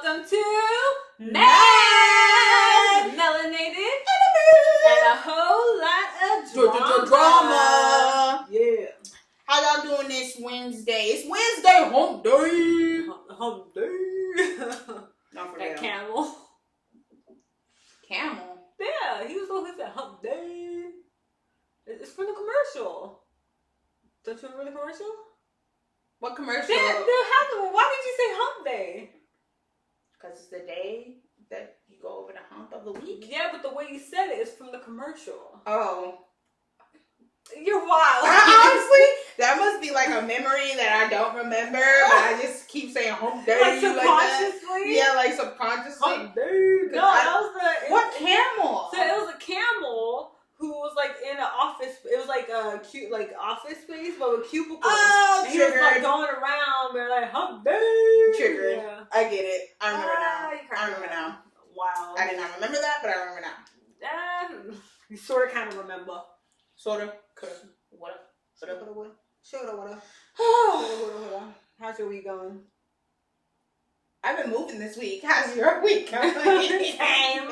welcome to M.A.D, melanated, and a whole lot of drama. Yeah. How y'all doing this Wednesday? It's Wednesday, hump day. Hump day. Not for that real. camel. Camel? Yeah, he was going to hit that hump day. It's from the commercial. Don't you remember the commercial? What commercial? Why did you say hump day? Because it's the day that you go over the hump of the week. Yeah, but the way you said it is from the commercial. Oh. You're wild. Honestly, that must be like a memory that I don't remember, but I just keep saying hump day. Like subconsciously? Yeah, like subconsciously. Hump day. No, that was What camel? So it was a camel who was like in an office. It was like a cute, like office space, but with cubicles. Oh, and he was like going around, but like hump day. Triggered. Yeah. I get it. I remember now. I remember now. Wow. I did not remember that, but I remember now. You sort of kind of remember. Sort of. Could have. Would have. Shoulda, woulda. How's your week going? I've been moving this week. How's your week going? Same.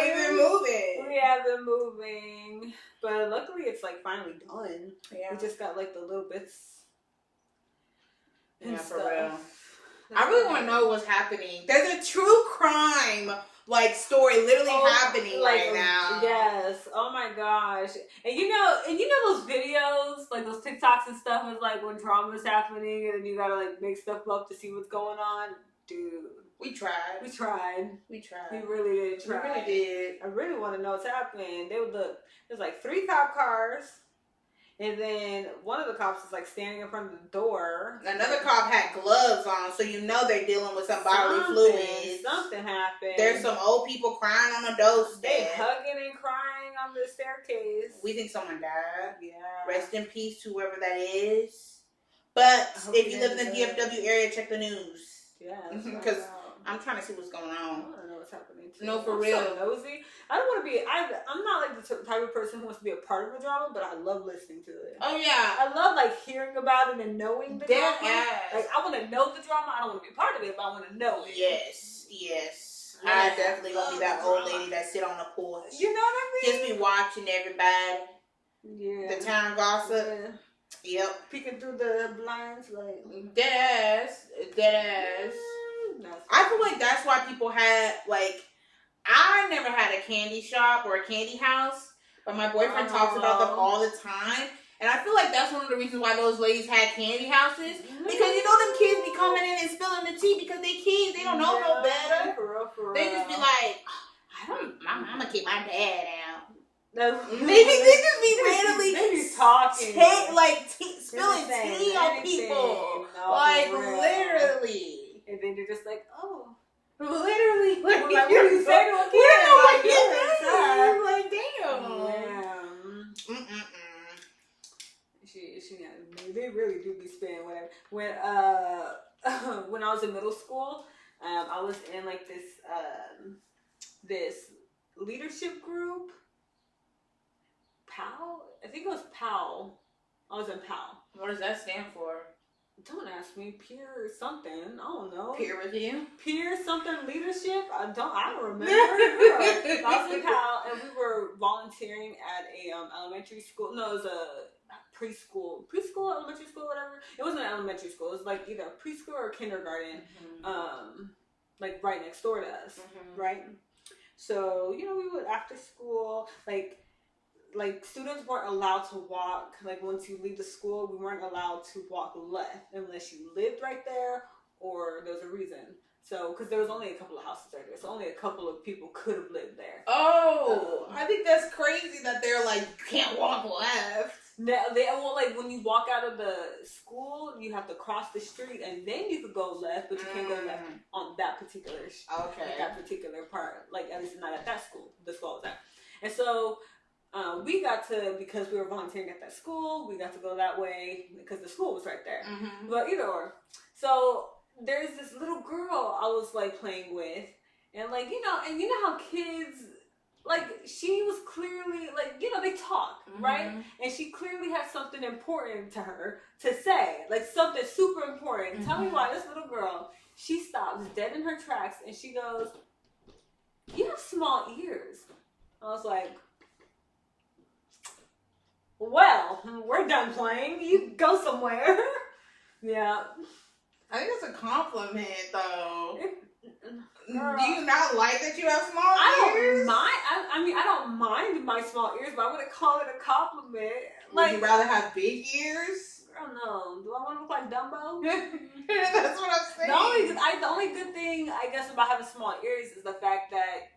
We've been moving. We have been moving. But luckily it's like finally done. Yeah. We just got like the little bits. Yeah, and for stuff. real. I really want to know what's happening. There's a true crime story literally happening right now. Yes. Oh my gosh. And you know those videos, like those TikToks and stuff is like when drama is happening and then you gotta like make stuff up to see what's going on. Dude. We tried. We tried. We really did try. We really did. I really want to know what's happening. There's like 3 cop cars. And then one of the cops is like standing in front of the door. Another cop had gloves on, so you know they're dealing with some bodily fluids. Something happened. There's some old people crying on the doorstep. They hugging and crying on the staircase. We think someone died. Yeah. Rest in peace to whoever that is. But if you live in the DFW area, check the news. Yeah. Because I'm trying to see what's going on. I want to know what's happening too. No, for I'm real. so nosy. I don't want to be. I'm not like the type of person who wants to be a part of the drama, but I love listening to it. Oh yeah. I love like hearing about it and knowing the drama. Yes. Like I want to know the drama. I don't want to be a part of it, but I want to know it. Yes. Yeah. I definitely gonna be that old lady that sit on the porch. You know what I mean? Just be watching everybody. Yeah. The town gossip. Yeah. Yep. Peeking through the blinds, like Dead ass. I feel like that's why people had I never had a candy shop or a candy house, but my boyfriend talks about them all the time. And I feel like that's one of the reasons why those ladies had candy houses. Because you know them kids be coming in and spilling the tea because they kids, they don't know no better. For real. They just be like, my mama kicked my dad out. No. They just be randomly they be talking. Spilling tea on people. No, literally. And then you're just like, oh. Literally. Like, what do you say to a kid? You don't know what you're you're like, damn. Yeah. They really do be spending whatever. When I was in middle school, I was in like this leadership group. PAL? I think it was PAL. I was in PAL. What does that stand for? Don't ask me. Peer something. I don't know. Peer review? Peer something leadership? I don't remember. I was in PAL and we were volunteering at a elementary school. No, it was a preschool, elementary school, whatever. It wasn't an elementary school. It was like either a preschool or a kindergarten, like right next door to us, right? So, we would after school, like students weren't allowed to walk, like once you leave the school, we weren't allowed to walk left unless you lived right there or there was a reason. So, because there was only a couple of houses right there, so only a couple of people could have lived there. Oh, I think that's crazy that they're like, you can't walk left. When you walk out of the school, you have to cross the street and then you could go left, but you can't go left on that particular that particular part, like at least not at that school, the school I was at. And so, we got to, because we were volunteering at that school, we got to go that way because the school was right there. But either or. So there's this little girl I was like playing with, and you know how kids like, she was clearly, like, you know, they talk, right? And she clearly had something important to her to say, like, something super important. Tell me why this little girl, she stops dead in her tracks, and she goes, you have small ears. I was like, well, we're done playing. You go somewhere. Yeah. I think it's a compliment, though. Girl, do you not like that you have small ears? I mean, I don't mind my small ears, but I wouldn't call it a compliment. Would you rather have big ears? I don't know. Do I want to look like Dumbo? That's what I'm saying. The only good thing, I guess, about having small ears is the fact that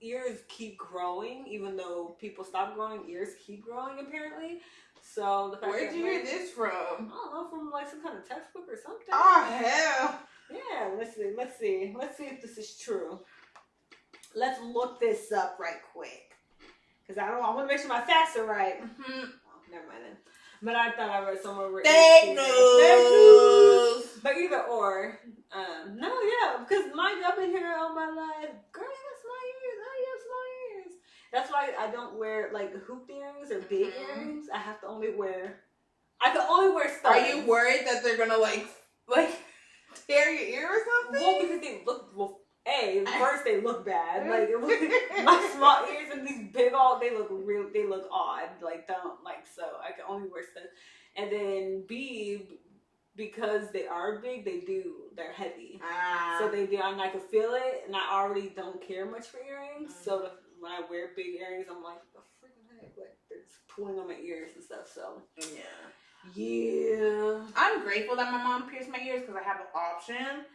ears keep growing, even though people stop growing. Ears keep growing, apparently. So the fact Where'd you hear this from? I don't know, from like some kind of textbook or something. Oh hell! Yeah, let's see if this is true. Let's look this up right quick, because I want to make sure my facts are right. Oh, never mind then. But I thought I read somewhere where fake news. But either or, no, yeah, because I've been here all my life. Girl, you got small ears. Oh, you have small ears. That's why I don't wear like hooped earrings or big earrings. I can only wear studs. Are you worried that they're gonna like tear your ear or something? Well, because they look first they look bad. Like my small ears and these big they look odd. Like so I can only wear studs. And then B, because they are big, they're heavy. So they do, and I can feel it, and I already don't care much for earrings. So when I wear big earrings, I'm like, the freaking heck, like they're just pulling on my ears and stuff. So yeah. I'm grateful that my mom pierced my ears because I have an option,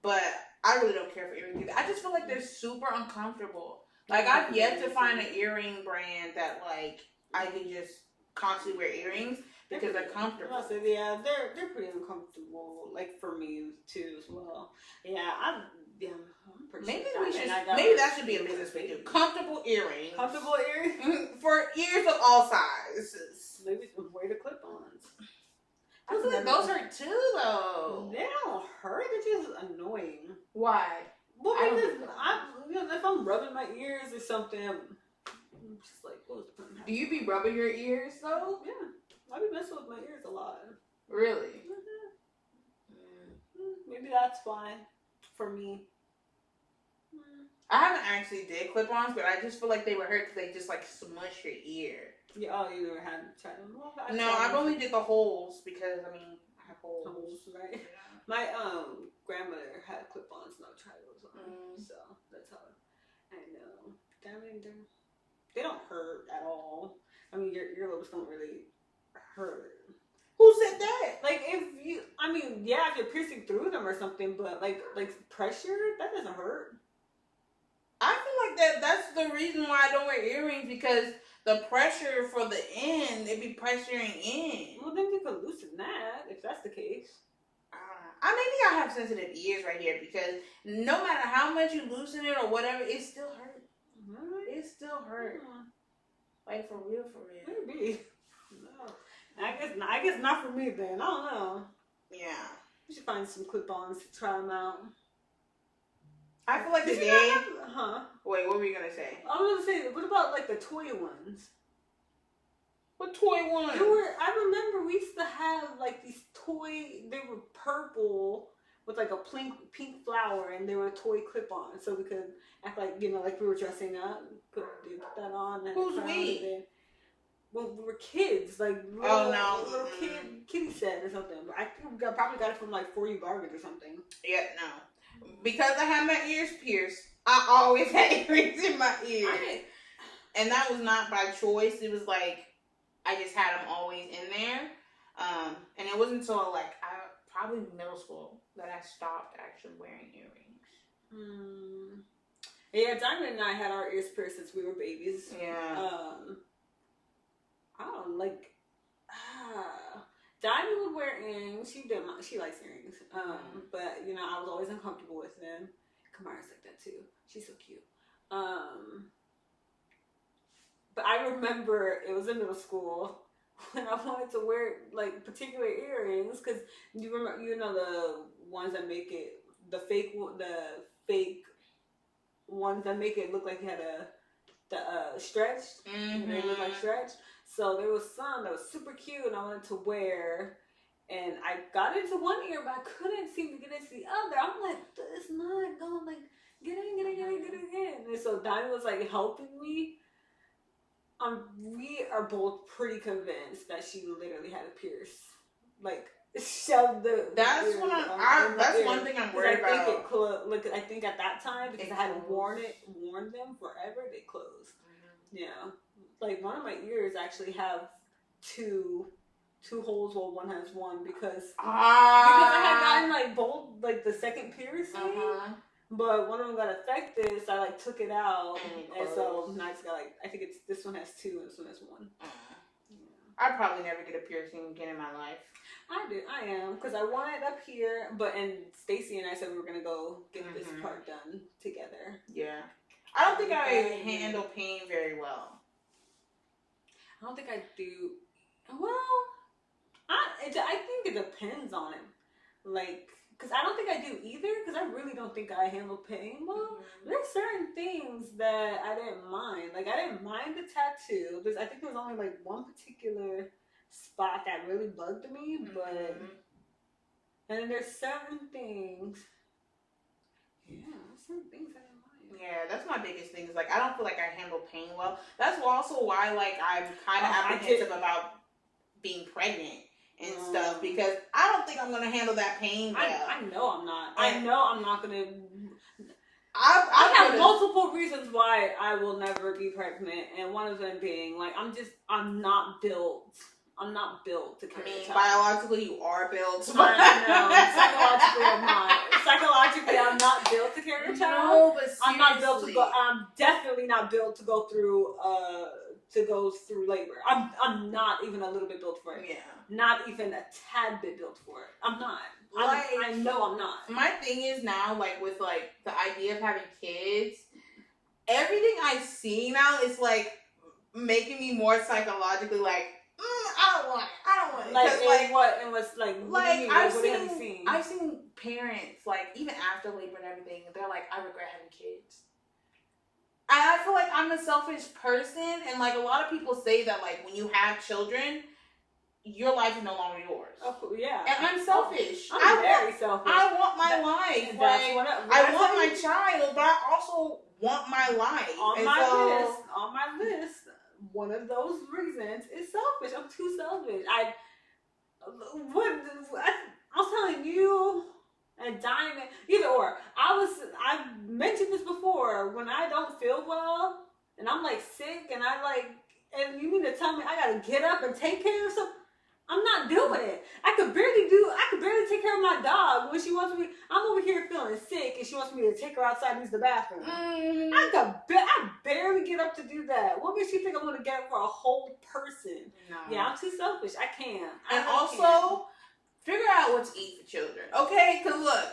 but I really don't care for earrings either. I just feel like they're super uncomfortable. Like, I've yet to find an earring brand that like I can just constantly wear earrings because they're comfortable. So yeah, they're pretty uncomfortable. Like for me too as well. Yeah, I'm pretty maybe sure maybe that should be a business we do. Comfortable earrings. Comfortable earrings for ears of all sizes. Maybe some way to clip-ons. I feel like those hurt too, though. They don't hurt. They're just annoying. Why? Well, because if I'm rubbing my ears or something, I'm just like, what's the point? Do you be rubbing your ears though? Yeah, I be messing with my ears a lot. Really? Maybe that's why. For me. I haven't actually did clip-ons, but I just feel like they would hurt because they just like smush your ear. Yeah, you never had tried them? Well, no, I've only did the holes because I have holes. Right? Yeah. My grandmother had clip-ons, and I tried those on. So that's how I know. They don't hurt at all. I mean, your earlobes don't really hurt. Who said that? Like if you're piercing through them or something, but like pressure, that doesn't hurt. I feel like that's the reason why I don't wear earrings, because the pressure for the end, it be pressuring in. Well, then you can loosen that if that's the case. Maybe I have sensitive ears right here, because no matter how much you loosen it or whatever, it still hurts. It still hurts. Like for real. Maybe. No. I guess not for me then. I don't know. Yeah. You should find some clip-ons to try them out. I feel like Wait, what were you gonna say? I was gonna say, what about like the toy ones? What toy ones? I remember we used to have like these they were purple with like a pink flower, and they were toy clip-ons, so we could act like, like we were dressing up. Put that on. Who's we? Well, we were kids, like little kitty set or something. I think we probably got it from like 4U Bargain or something. Yeah, no. Because I had my ears pierced, I always had earrings in my ears. And that was not by choice. It was like, I just had them always in there. And it wasn't until like, probably middle school that I stopped actually wearing earrings. Yeah, Diamond and I had our ears pierced since we were babies. Yeah. I don't like, Diamond would wear earrings. She likes earrings. But I was always uncomfortable with them. Kamara's like that too. She's so cute. But I remember it was in middle school when I wanted to wear like particular earrings, because you remember, the ones that make it, the fake ones that make it look like you had a stretched. They look like stretch. So there was some that was super cute, and I wanted to wear. And I got into one ear, but I couldn't seem to get into the other. I'm like, it's not going, like, get in. And so Donnie was like helping me. We are both pretty convinced that she literally had a pierce, like shoved the. That's one thing I'm worried about. I think at that time because I had worn them forever, they closed. Yeah, like one of my ears actually have two holes while one has one because I had gotten like both like the second piercing. But one of them got affected, so I like took it out, and so now it's got like I think it's this one has two and this one has one. I'd probably never get a piercing again in my life. I am because I want it up here, and Stacy and I said we were gonna go get this part done together. Yeah, I don't think I handle pain very well. I don't think I do. Well, I think it depends on it, like. Because I don't think I do either, because I really don't think I handle pain well. There's certain things that I didn't mind. Like, I didn't mind the tattoo. I think there was only, like, one particular spot that really bugged me, but... And then there's certain things... Yeah, certain things I didn't mind. Yeah, that's my biggest thing. Is like, I don't feel like I handle pain well. That's also why, like, I'm kind of apprehensive about being pregnant. And stuff because I don't think I'm gonna handle that pain well. I know I'm not. I know I'm not gonna. I have multiple reasons why I will never be pregnant, and one of them being like I'm not built. I'm not built to carry a child. Biologically, you are built. I know. Psychologically, I'm not. Psychologically, I'm not built to carry a child. No, but seriously. I'm not built to go. I'm definitely not built to go through labor. I'm not even a little bit built for it. Yeah. Not even a tad bit built for it. I'm not. I know I'm not. My thing is now, like, with, like, the idea of having kids, everything I see now is, like, making me more psychologically, like, I don't want it. Like, what? And what's, like, what do you mean? What have you seen? I've seen parents, like, even after labor and everything, they're like, I regret having kids. And I feel like I'm a selfish person, and, like, a lot of people say that, like, when you have children, your life is no longer yours. Oh, yeah. And I'm selfish. I'm very selfish. I want my life. Like, I want my child, but I also want my life. On my list, one of those reasons is selfish. I'm too selfish. I was telling you and Diamond, either or. I mentioned this before. When I don't feel well and I'm like sick and and you mean to tell me I gotta get up and take care of something? I'm not doing it. I could barely take care of my dog when she wants me. I'm over here feeling sick and she wants me to take her outside and use the bathroom. I barely get up to do that. What makes you think I'm going to get up for a whole person? No. Yeah, I'm too selfish. I can't. And also, figure out what to eat for children. Okay? Because look,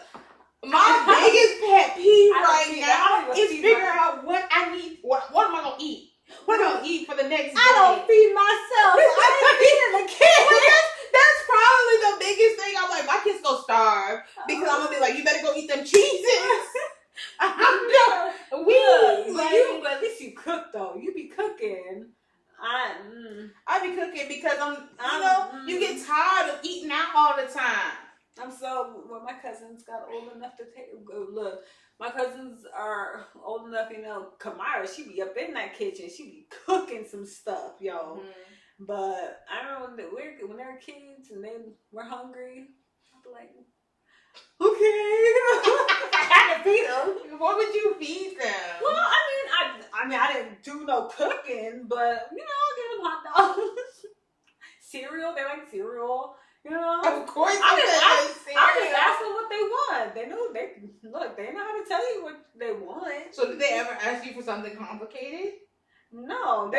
my biggest pet peeve right now is figure out what I need. What am I going to eat? What am I going to eat for the next day? I don't feed myself. I ain't feeding the kids. That's probably the biggest thing. I'm like, my kids go starve because I'm going to be like, you better go eat them cheeses. I'm done. But at least you cook, though. You be cooking. I be cooking because you get tired of eating out all the time. When my cousins got old enough to look, my cousins are old enough, Kamara, she be up in that kitchen. She be cooking some stuff, yo. Mm-hmm. But I remember when they were kids and we're hungry, I'd be like, okay. I had to feed them. What would you feed them? Well, I didn't do no cooking, but, I'll give them hot dogs. Cereal, they like cereal. Of course, I just ask them what they want. They know how to tell you what they want. So did they ever ask you for something complicated? No,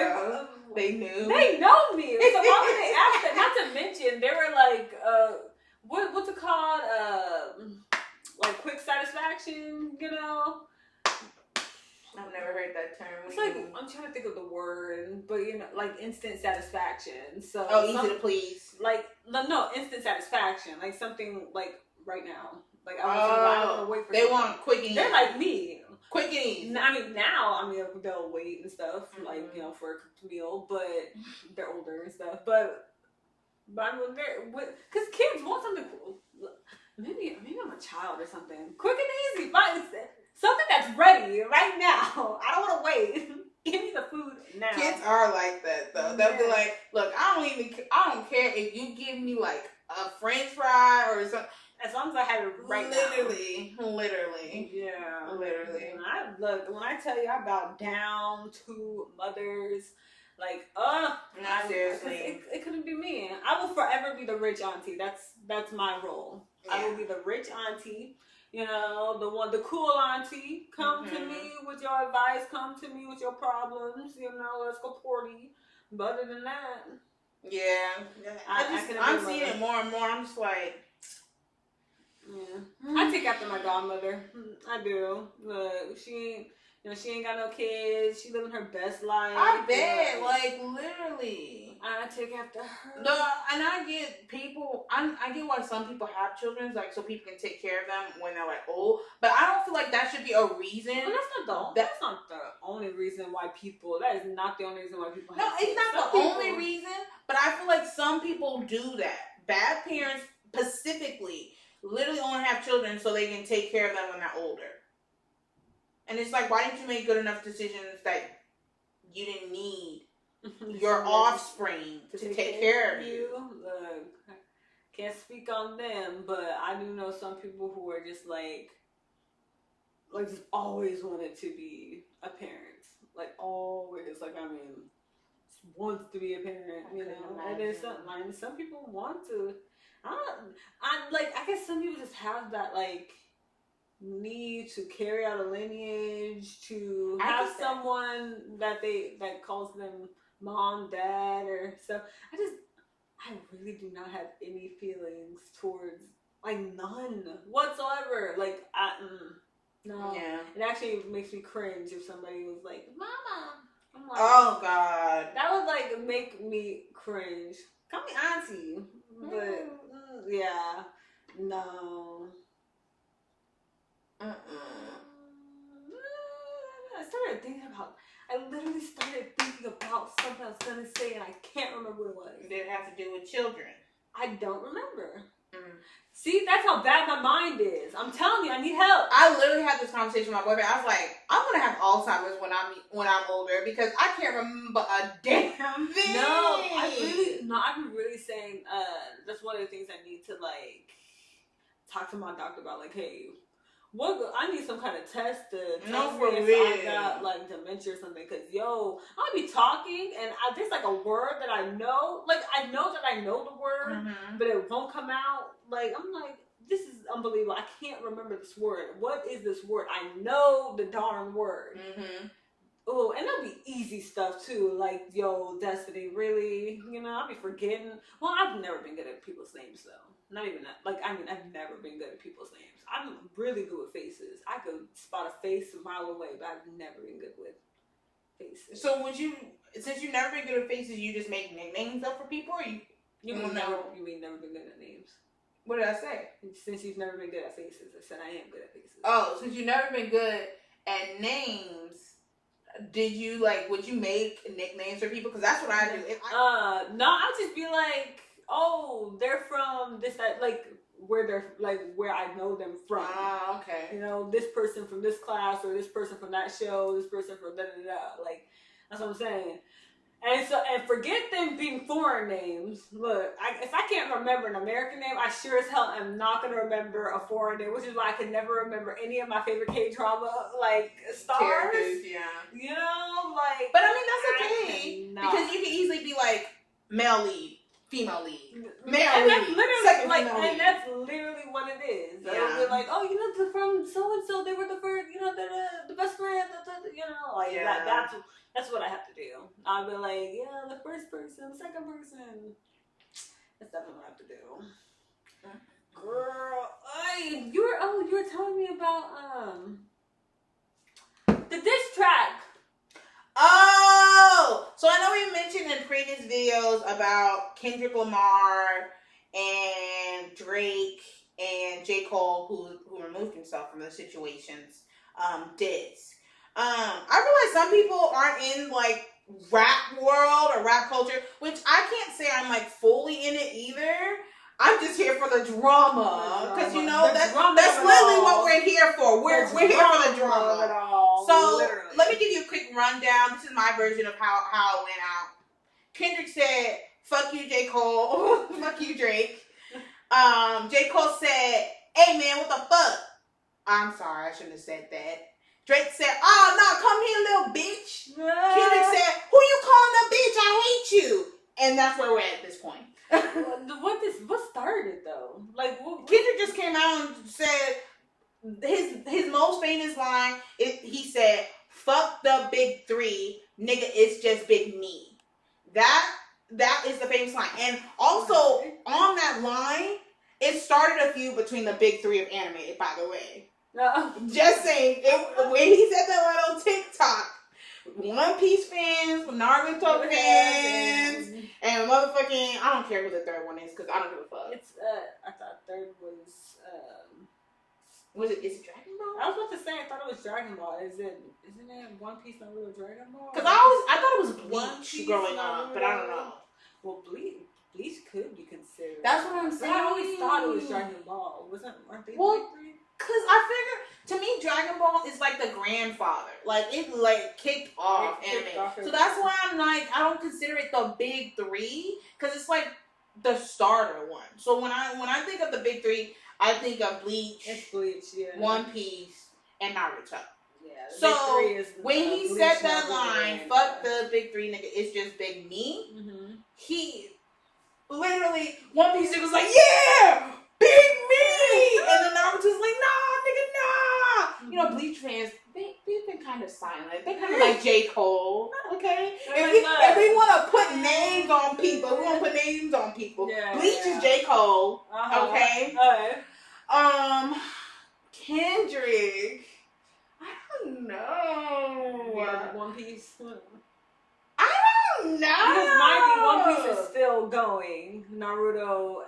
they knew. They know me. So why would they ask that? Not to mention, they were like, what's it called? Like quick satisfaction, I've never heard that term. It's like, I'm trying to think of the word, but like instant satisfaction. So easy to please. Like no, instant satisfaction. Like something like right now. Like I don't want to wait for. They want quick and They're like me. Quick and easy. I mean, now, they'll wait and stuff, like, you know, for a cooked meal, but they're older and stuff. But I mean, because kids want something cool. Maybe I'm a child or something. Quick and easy. Something that's ready right now. I don't want to wait. Give me the food now. Kids are like that, though. They'll be like, look, I don't care if you give me, like, a French fry or something. As long as I have it right now. Literally. Yeah. Literally. When I tell you I bow down to mothers, like, not seriously. It couldn't be me. I will forever be the rich auntie. That's my role. Yeah. I will be the rich auntie. You know, the cool auntie. Come to me with your advice. Come to me with your problems. You know, let's go party. But other than that, yeah, I'm seeing it more and more. I'm just like, yeah. I take after my godmother. I do. Look, she ain't got no kids. She living her best life. I bet, like, literally. I take after her. No, and I get people. I get why some people have children, like, so people can take care of them when they're like old. But I don't feel like that should be a reason. Well, that's not the only reason why people. That is not the only reason why people. No, it's not the only reason. But I feel like some people do that. Bad parents specifically literally only have children so they can take care of them when they're older. And it's like, why didn't you make good enough decisions that you didn't need your offspring to take care of you? Look, can't speak on them, but I do know some people who are just like just always wanted to be a parent. Like, always. Like, just wants to be a parent, you know? And there's some people want to. I guess some people just have that, like, need to carry out a lineage, to have someone that calls them mom, dad, or stuff. I really do not have any feelings towards, like, none whatsoever. Like, no. Yeah. It actually makes me cringe if somebody was like, Mama. I'm like, oh God. That would, like, make me cringe. Call me auntie. But, yeah. No. I literally started thinking about something I was going to say, and I can't remember what it was. Did it have to do with children? I don't remember. See, that's how bad my mind is. I'm telling you, I need help. I literally had this conversation with my boyfriend. I was like, I'm going to have Alzheimer's when I'm older because I can't remember a damn thing. I've been really saying, that's one of the things I need to, like, talk to my doctor about. Like, hey, I need some kind of test to tell me if I got, like, dementia or something. Because, I'll be talking, and there's, like, a word that I know. Like, I know that I know the word, but it won't come out. Like, I'm like, this is unbelievable. I can't remember this word. What is this word? I know the darn word. Oh, and that'll be easy stuff, too. Like, Destiny, really? I'll be forgetting. Well, I've never been good at people's names, though. Not even that. Like, I've never been good at people's names. I'm really good with faces. I could spot a face a mile away, but I've never been good with faces. So since you've never been good at faces, you just make nicknames up for people, or you mean never been good at names? What did I say? Since you've never been good at faces, I said I am good at faces. Oh, since you've never been good at names, would you make nicknames for people? Because that's what I do. No, I'll just be like, oh, they're from this, that, like, where I know them from. Oh, okay. This person from this class, or this person from that show, this person from da-da-da. Like, that's what I'm saying. And forget them being foreign names. Look, if I can't remember an American name, I sure as hell am not going to remember a foreign name, which is why I could never remember any of my favorite K-drama, like, stars. Characters, yeah. Like... But, that's okay. Because you can easily be like, male lead, female lead, male lead, second female lead. And that's literally what it is. Yeah. They're like, oh, from so-and-so, they were the first, the best friend, like, yeah. That's what I have to do. I'll be like, yeah, the first person, the second person. That's definitely what I have to do. Girl, you were telling me about the diss track. Oh, so I know we mentioned in previous videos about Kendrick Lamar and Drake and J. Cole who removed himself from those situations. diss. I realize some people aren't in like rap world or rap culture, which I can't say I'm like fully in it either. I'm just here for the drama, because you know that's literally what we're here for. We're here for the drama. So literally, let me give you a quick rundown. This is my version of how it went out. Kendrick said, "Fuck you, J. Cole." "Fuck you, Drake." J. Cole said, "Hey man, what the fuck?" I'm sorry, I shouldn't have said that. Drake said, "Oh no, come here, little bitch." Kendrick said, "Who you calling a bitch? I hate you." And that's where we're at this point. What started though? Like Kendrick just came out and said his most famous line. He said, "Fuck the big three, nigga. It's just big me." That is the famous line. And also on that line, it started a feud between the big three of anime. By the way, just saying. When he said that line on TikTok, One Piece fans, Naruto fans, and motherfucking, I don't care who the third one is because I don't give a fuck. I thought third was is it Dragon Ball? I was about to say I thought it was Dragon Ball. Isn't it One Piece Naruto Dragon Ball? Because I thought it was Bleach growing up, but I don't know. Well, Bleach could be considered. That's what I'm saying. I always thought it was Dragon Ball. Aren't they well, the big three? Because I figured, to me, Dragon Ball is like the grandfather. Like, it like kicked off anime. So that's why I'm like, I don't consider it the big three. Because it's like the starter one. So when I think of the big three, I think of Bleach, One Piece, and Naruto. Yeah. So when he said that line, "Fuck the big three, nigga, it's just big me," he literally, One Piece was like, "Yeah, big me," and then Naruto's like, "Nah, nigga, nah." You know, Bleach fans, they've been kind of silent. They're kind of like J. Cole, okay? If we want to put names on people, Yeah, Bleach is J. Cole, okay? Kendrick, I don't know. One Piece. I don't know. Because mind you, One Piece is still going. Naruto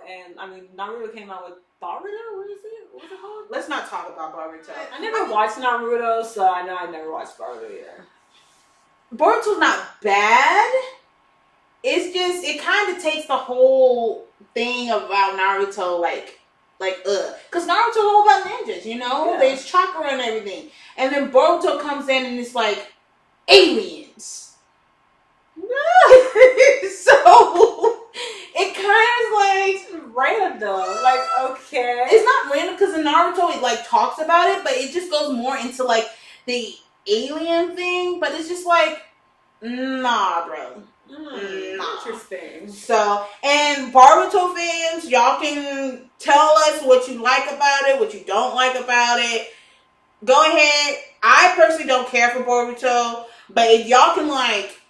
came out with Boruto. What is it? What's it called? Let's not talk about Boruto. I never watched Naruto, so I know I never watched Boruto either. Boruto's not bad. It's just, it kind of takes the whole thing about Naruto because Naruto's all about ninjas, you know? Yeah. There's chakra and everything. And then Boruto comes in and it's like aliens. So it kind of like random. Like, okay. It's not random because in Naruto it like talks about it, but it just goes more into like the alien thing. But it's just like, nah, bro. Nah. Interesting. So, and Boruto fans, y'all can tell us what you like about it, what you don't like about it. Go ahead. I personally don't care for Boruto, but if y'all can like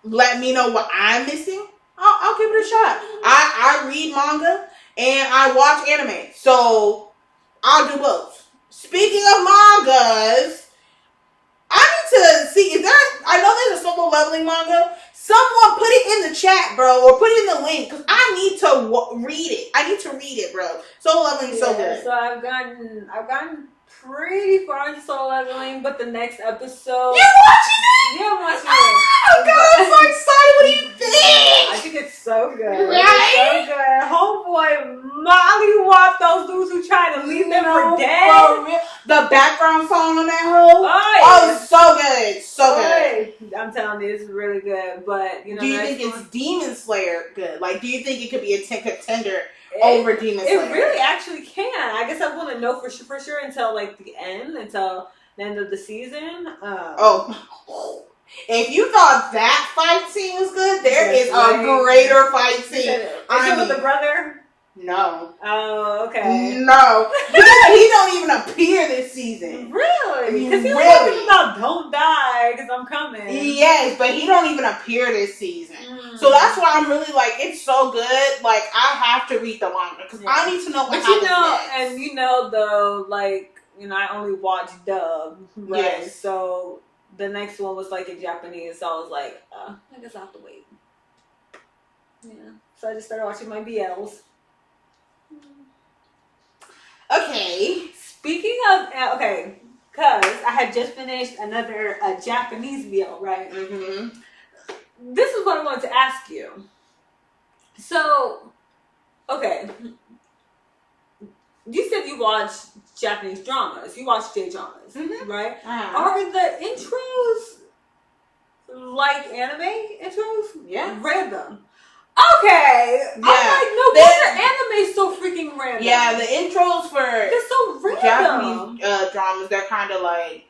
let me know what I'm missing, I'll give it a shot. I read manga and I watch anime, so I'll do both. Speaking of mangas, I need to see if I know there's a solo leveling manga. Someone put it in the chat, bro, or put it in the link, because I need to read it. I need to read it, bro. Solo leveling is so good. So I've gotten pretty far into solo leveling, but the next episode. You're watching it? Yeah, I'm watching it. Oh god, I'm so excited. What do you think? I think it's so good. Right? It's so good. Homeboy mollywop those dudes who try to leave them for dead. The background song on that hoe. Oh, it's so good. So good. I'm telling you, it's really good. But you know, do you think it's Demon Slayer good? Like, do you think it could be a contender over Demon Slayer? It really actually can. I guess I wouldn't know for sure until like the end of the season. If you thought that fight scene was good, there is a greater fight scene. Is it with the brother? No. Oh, okay. No. He don't even appear this season. Really? Because he was talking about don't die because I'm coming. Yes, but he don't even appear this season. So that's why I'm really like, it's so good. Like, I have to read the manga because I need to know what happens next. And you know, though, like, you know, I only watch dub, right? Yes. So the next one was like in Japanese, so I was like, I guess I have to wait. Yeah. So I just started watching my BLs. Okay. Speaking of, because I had just finished another Japanese meal, right? Mm-hmm. This is what I wanted to ask you. So, okay, you said you watch Japanese dramas. You watch J-dramas, right? Uh-huh. Are the intros like anime intros? Yeah. Random. Okay. Yeah. I'm like, no wonder anime's so freaking random. Yeah, the intros for they're so random. Japanese dramas, they're kind of like,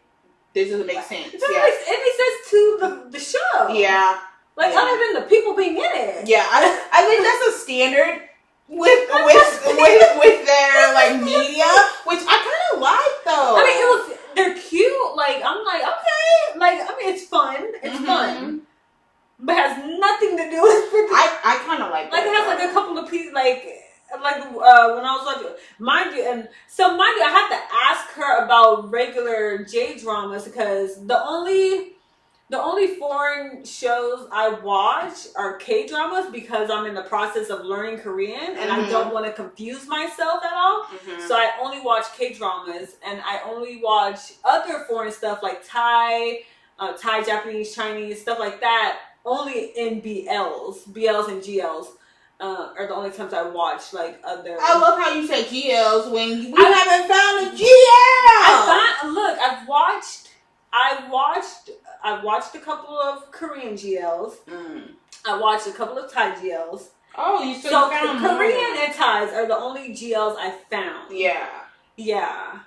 this doesn't make sense. It doesn't make any sense to the show. Yeah. Like, other than the people being in it. Yeah, I think that's a standard with their like media, which I kind of like though. I mean, they're cute. Like, I'm like, okay. Like, I mean, it's fun. It's fun. But it has nothing to do with it. I kind of like it has like a couple of pieces, like when I was like, mind you, I had to ask her about regular J dramas because the only foreign shows I watch are K dramas because I'm in the process of learning Korean and I don't want to confuse myself at all. So I only watch K dramas and I only watch other foreign stuff like Thai, Japanese, Chinese, stuff like that. Only in BLs and GLs are the only times I watch like other. I love how you say GLs when we haven't found a GL. I've watched a couple of Korean GLs. I watched a couple of Thai GLs. Oh, you found Korean and Thais are the only GLs I found. Yeah.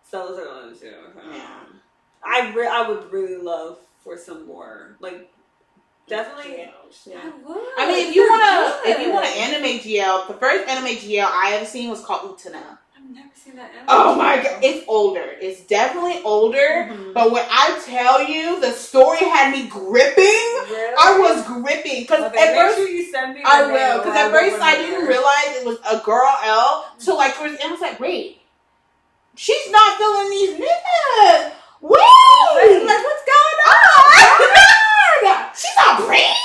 So those are the only two. Yeah. I would really love for some more like. Definitely. Yeah. I mean, if you want an anime GL, the first anime GL I ever seen was called Utena. I've never seen that anime. Oh my god, it's older. It's definitely older. But when I tell you, the story had me gripping. Really? I was gripping because at first you send me. I will because at first I didn't realize it was a girl L. So like towards the end, I was like, wait, she's not feeling these niggas. Wait, like what's going on? She's a princess!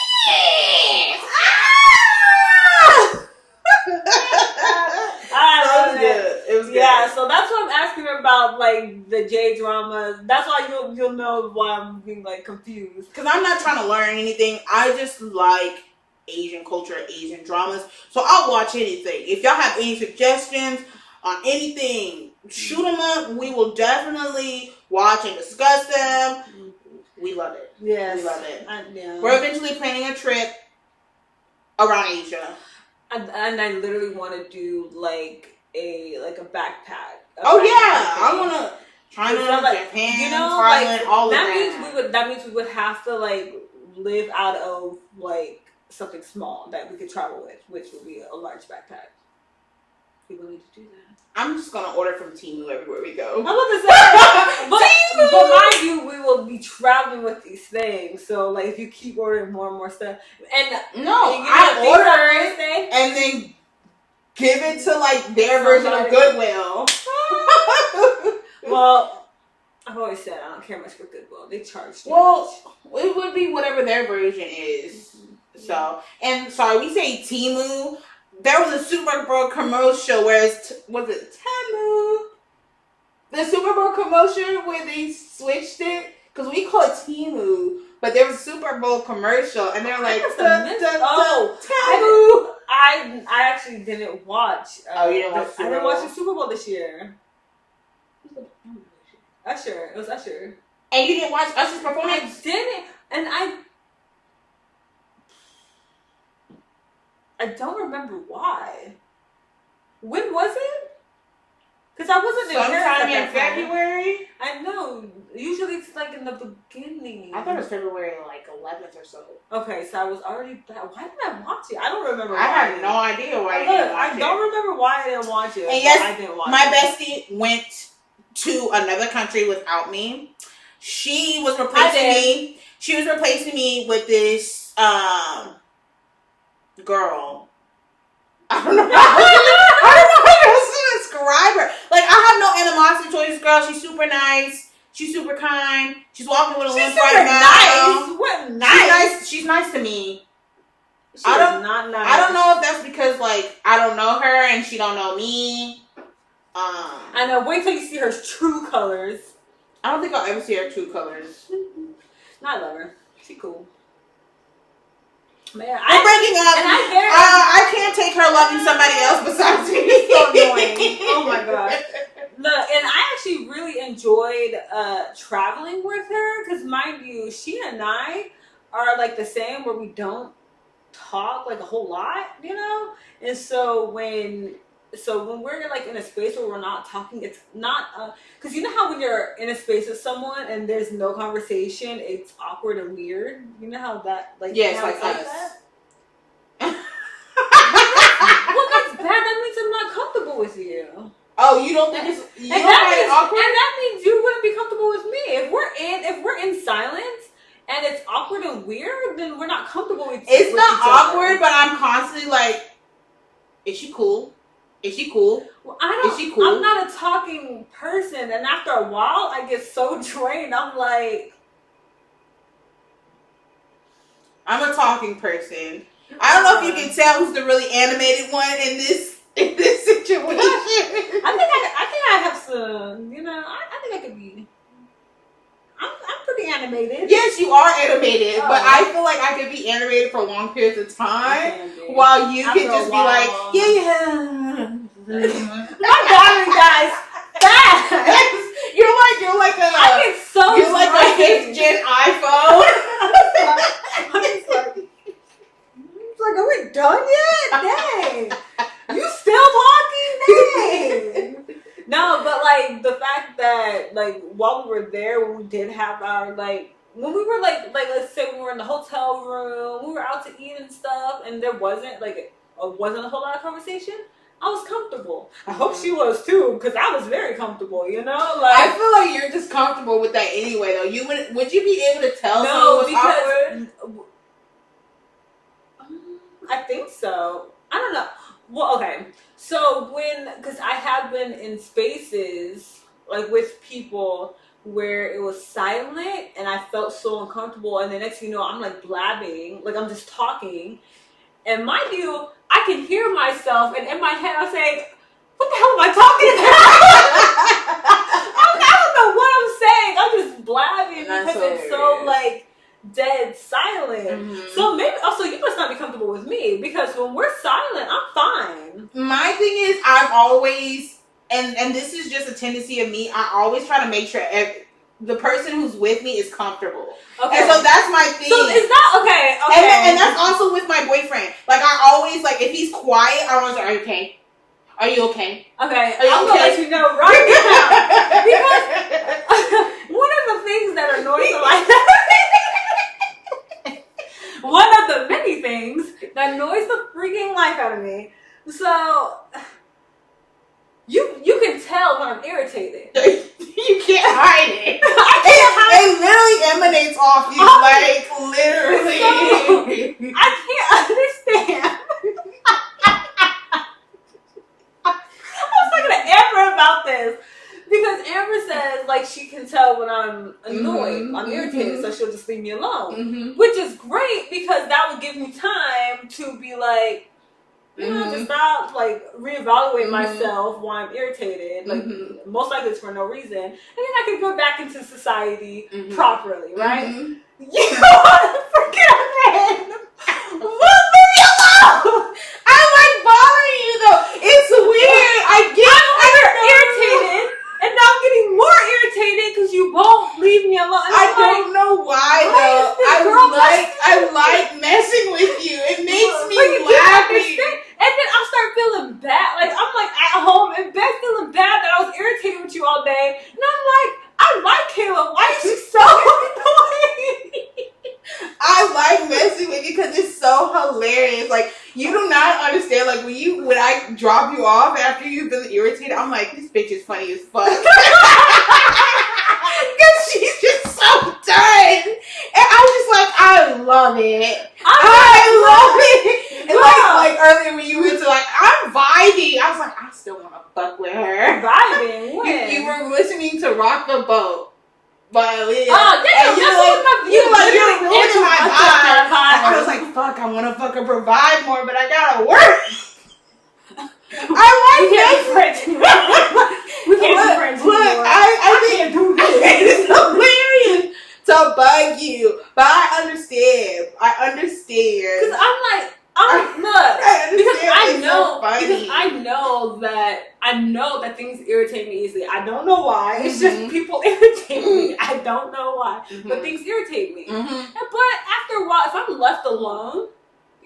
It was good. Yeah, so that's what I'm asking about, like the J dramas. That's why you'll know why I'm being like confused. Because I'm not trying to learn anything. I just like Asian culture, Asian dramas. So I'll watch anything. If y'all have any suggestions on anything, shoot them up. We will definitely watch and discuss them. We love it. Yes. We love it. Yeah. We're eventually planning a trip around Asia. And I literally want to do like a backpack. I want to China, Japan, Thailand, all of that. That means we would have to like live out of like something small that we could travel with, which would be a large backpack. We will need to do that. I'm just gonna order from Temu everywhere we go. I'm about to say, but mind you, we will be traveling with these things. So like, if you keep ordering more and more stuff, I order it and then give it to like their version of Goodwill. Well, I've always said I don't care much for Goodwill. They charge too much. It would be whatever their version is. So, and sorry, we say Temu. There was a Super Bowl commercial where was it Temu? The Super Bowl commercial where they switched it because we call it Temu, but there was a Super Bowl commercial and they're like Temu. I actually didn't watch. You didn't watch Super Bowl? I didn't watch the Super Bowl this year. Usher. It was Usher. And you didn't watch Usher's performance? I didn't, and I don't remember why. When was it? Because I wasn't in sometime in February. I know. Usually it's like in the beginning. I thought it was February like 11th or so. Okay, so I was already back. Why did I watch it? I don't remember. I have no idea why you didn't watch it. I don't remember why I didn't watch it. And yes, I didn't watch my bestie went to another country without me. She was replacing me. She was replacing me with this girl. I don't know how to describe her. Like, I have no animosity towards this girl. She's super nice. She's super kind. She's walking with a limp right now. Nice. What nice? She's nice to me. She's not nice. I don't know if that's because like I don't know her and she don't know me. I know. Wait till you see her true colors. I don't think I'll ever see her true colors. No, I love her. She cool. Man, I'm breaking up. And I can't take her loving somebody else besides me. It's so annoying. Oh my gosh. Look, and I actually really enjoyed traveling with her because, mind you, she and I are like the same where we don't talk like a whole lot, you know. And so when we're like in a space where we're not talking, it's not because you know how when you're in a space with someone and there's no conversation, it's awkward and weird. You know how that like yes, like us. That? Well, that's bad. That means I'm not comfortable with you. Oh, you don't think it's and that means you wouldn't be comfortable with me. If we're in silence and it's awkward and weird, then we're not comfortable with. It's not awkward, but I'm constantly like, is she cool? Is she cool? Well, Is she cool? I'm not a talking person, and after a while, I get so drained. I'm like, I'm a talking person. I don't know if you can tell who's the really animated one in this situation. I think I have some. You know, I think I could be. I'm pretty animated. Yes, you are animated, but I feel like I could be animated for long periods of time, while you can just be like, yeah. My battery dies fast. You're like I get so you're like a 5th gen iPhone. It's like, are we done yet? Dang. You still talking? Dang. No, but like the fact that like while we were there, when we did have our like when we were like let's say we were in the hotel room, we were out to eat and stuff, and there wasn't a whole lot of conversation. I was comfortable. I hope she was too, because I was very comfortable. You know, like I feel like you're just comfortable with that anyway. Though would you be able to tell? No, someone was awkward? I think so. I don't know. Well, okay. So because I have been in spaces like with people where it was silent and I felt so uncomfortable, and the next thing you know, I'm like blabbing, like I'm just talking, and mind you, I can hear myself, and in my head I'm saying, "What the hell am I talking about?" I don't know what I'm saying. I'm just blabbing because it's so like dead silent. Mm-hmm. So maybe also you must not be comfortable with me, because when we're silent, I'm fine. My thing is, I've always, and this is just a tendency of me, I always try to make sure the person who's with me is comfortable. Okay. And so that's my thing. So is that okay? Okay. And that's also with my boyfriend. Like I always like if he's quiet, I always like, are you okay? Are you okay? Okay. I'm gonna let you know right now. Because one of the things that annoys me like one of the many things that annoys the freaking life out of me. So you can tell when I'm irritated. You can't hide it. It literally emanates off you, like literally. So, I can't understand. I was talking to Amber about this because Amber says like she can tell when I'm annoyed, I'm irritated, so she'll just leave me alone, which is great because that would give me time to be like, you know, to stop, like, reevaluate myself why I'm irritated. Like, most likely it's for no reason. And then I can go back into society properly, right? You forget it. Leave me alone. I like bothering you, though. It's weird. I'm irritated, and now I'm getting more irritated because you won't leave me alone. I don't know why, though. I like messing with you. It makes me laugh. And then I'll start feeling bad. Like, I'm like at home in bed feeling bad that I was irritated with you all day. And I'm like, I like Kayla. Why is she so annoying? I like messing with you because it's so hilarious. Like, you do not understand. Like, when I drop you off after you've been irritated, I'm like, this bitch is funny as fuck. Because she's just so done. And I'm just like, I love it. I love it. And like earlier when you were to like, I'm vibing. I was like, I still want to fuck with her. Vibing? When? You were listening to Rock the Boat by Aaliyah. Oh, damn. You're ruining my vibe. I was like, fuck, I want to fucking provide more, but I gotta work. We can't be friends anymore. Look, I can't do this. I know that things irritate me easily. I don't know why. It's just people irritate me. I don't know why, but things irritate me. But after a while, if I'm left alone,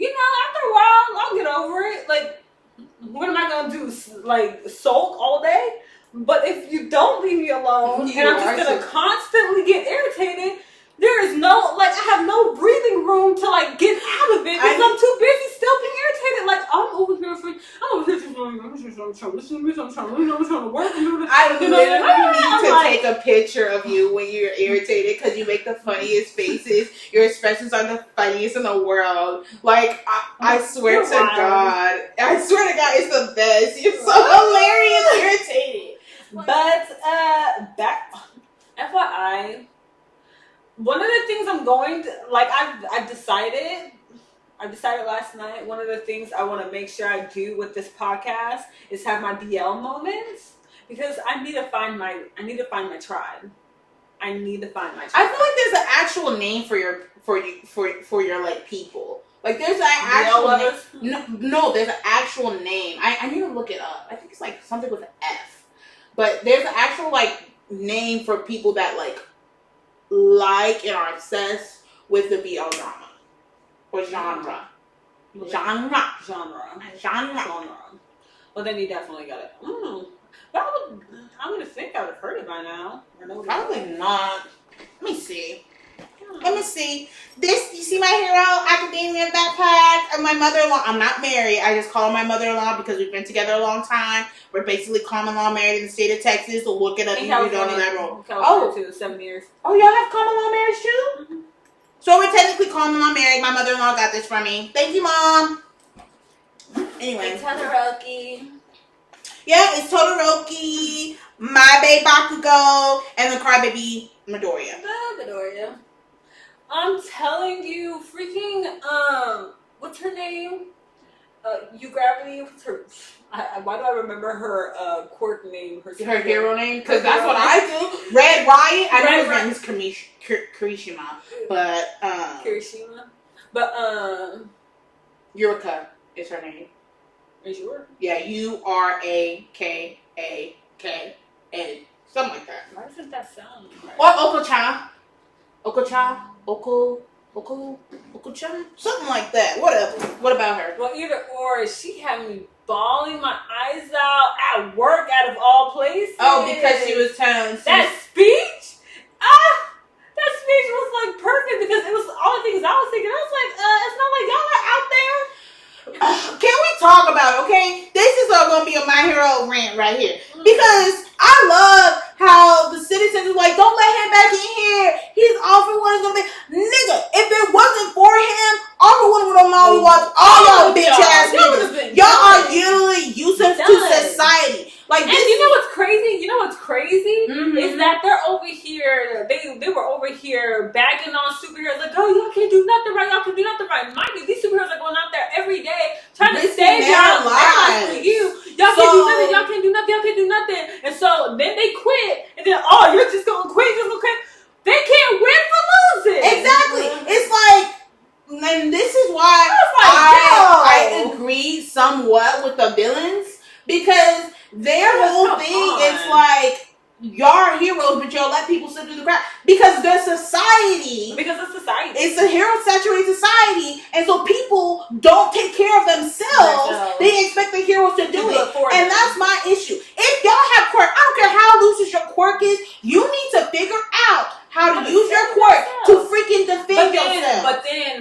after a while, I'll get over it. Like, what am I gonna do? Like, sulk all day? But if you don't leave me alone, and I'm just gonna constantly get irritated, there is no, like, I have no breathing room to, like, get out of it because I'm too busy still being irritated. Like, I'm over here I'm trying to work. I literally need to take a picture of you when you're irritated because you make the funniest faces. Your expressions are the funniest in the world. Like, I swear to God. I swear to God, it's the best. You're so hilarious, irritated. But, back, FYI, one of the things I'm going to, like, I decided last night, one of the things I want to make sure I do with this podcast is have my DL moments, because I need to find my tribe. I need to find my tribe. I feel like there's an actual name for your like people. Like, there's an actual name. No, there's an actual name. I need to look it up. I think it's like something with an F. But there's an actual like name for people that like and are obsessed with the BL drama or genre. Well, then you definitely got it. I would think I would have heard it by now. Probably not. Let me see. This, you see my Hero Academia backpack and my mother-in-law. I'm not married. I just call her my mother-in-law because we've been together a long time. We're basically common law married in the state of Texas. So look it up if you don't know that role. Too, 7 years. Oh, y'all have common law marriage too? Mm-hmm. So we're technically common law married. My mother-in-law got this for me. Thank you, Mom. Anyway. It's Todoroki. Yeah, it's Todoroki, my babe Bakugo, and the crybaby Midoriya. Midoriya. I'm telling you, freaking, what's her name? Gravity. What's her? Why do I remember her quirk name? Her hero name? Because that's what I do. Red Riot. I know his name is Kirishima, but Kirishima. But Yurika is her name. Are you sure? Yeah, Urakaka, something like that. Why doesn't that sound right? Or Okocha, Oku-chan? Something like that. Whatever. What about her? Well, either or, she had me bawling my eyes out at work, out of all places. Oh, because she was telling that speech? That speech was like perfect because it was all the things I was thinking. I was like, it's not like y'all are out there. Can we talk about it, okay? This is going to be a My Hero rant right here. Because I love how the citizens are like, don't let him back in here. He's all for what it's going to be. Nigga, if it wasn't for him, Arthur would have mollywopped all y'all bitch ass niggas. Y'all are usually useless to society. Like, and you know what's crazy? Is that they're over here. They were over here bagging on superheroes like, oh, y'all can't do nothing right. Y'all can do nothing right. Mind you, these superheroes are going out there every day trying to save y'all lives for you. Y'all can't do nothing. Y'all can't do nothing. Y'all can't do nothing. And so then they quit. And then, oh, you're just gonna quit. You're just gonna quit. They can't win for losing. Exactly. It's like, and this is why I agree somewhat with the villains, because their whole thing is like, y'all are heroes, but y'all let people slip through the cracks because the society. It's a hero-saturated society, and so people don't take care of themselves. They expect the heroes to do it, and that's my issue. If y'all have quirk, I don't care how loose your quirk is, you need to figure out how to use your quirk to freaking defend yourself.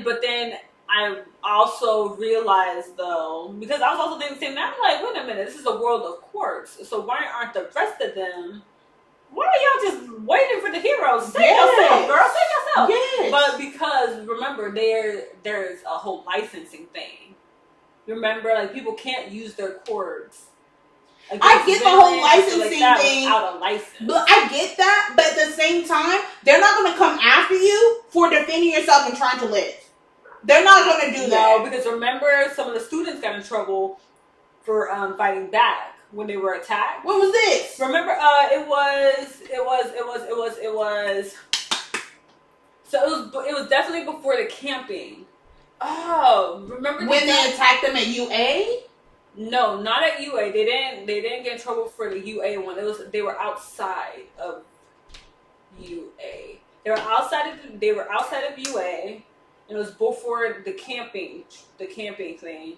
But then I also realized, though, because I was also thinking the same thing, I'm like, wait a minute, this is a world of quirks, so why aren't the rest of them? Why are y'all just waiting for the heroes? Save yourself, girl. Save yourself. Yes. But because, remember, there's a whole licensing thing. Remember, like, people can't use their quirks. I get the whole licensing thing. Without a license. But I get that. But at the same time, they're not going to come after you for defending yourself and trying to live. They're not going to do that. No, because remember, some of the students got in trouble for fighting back when they were attacked. When was this? Remember, it was. So it was definitely before the camping. Oh, remember when they attacked them at UA? No, not at UA. They didn't get in trouble for the UA one. They were outside of UA. They were outside of UA, and it was before the camping thing.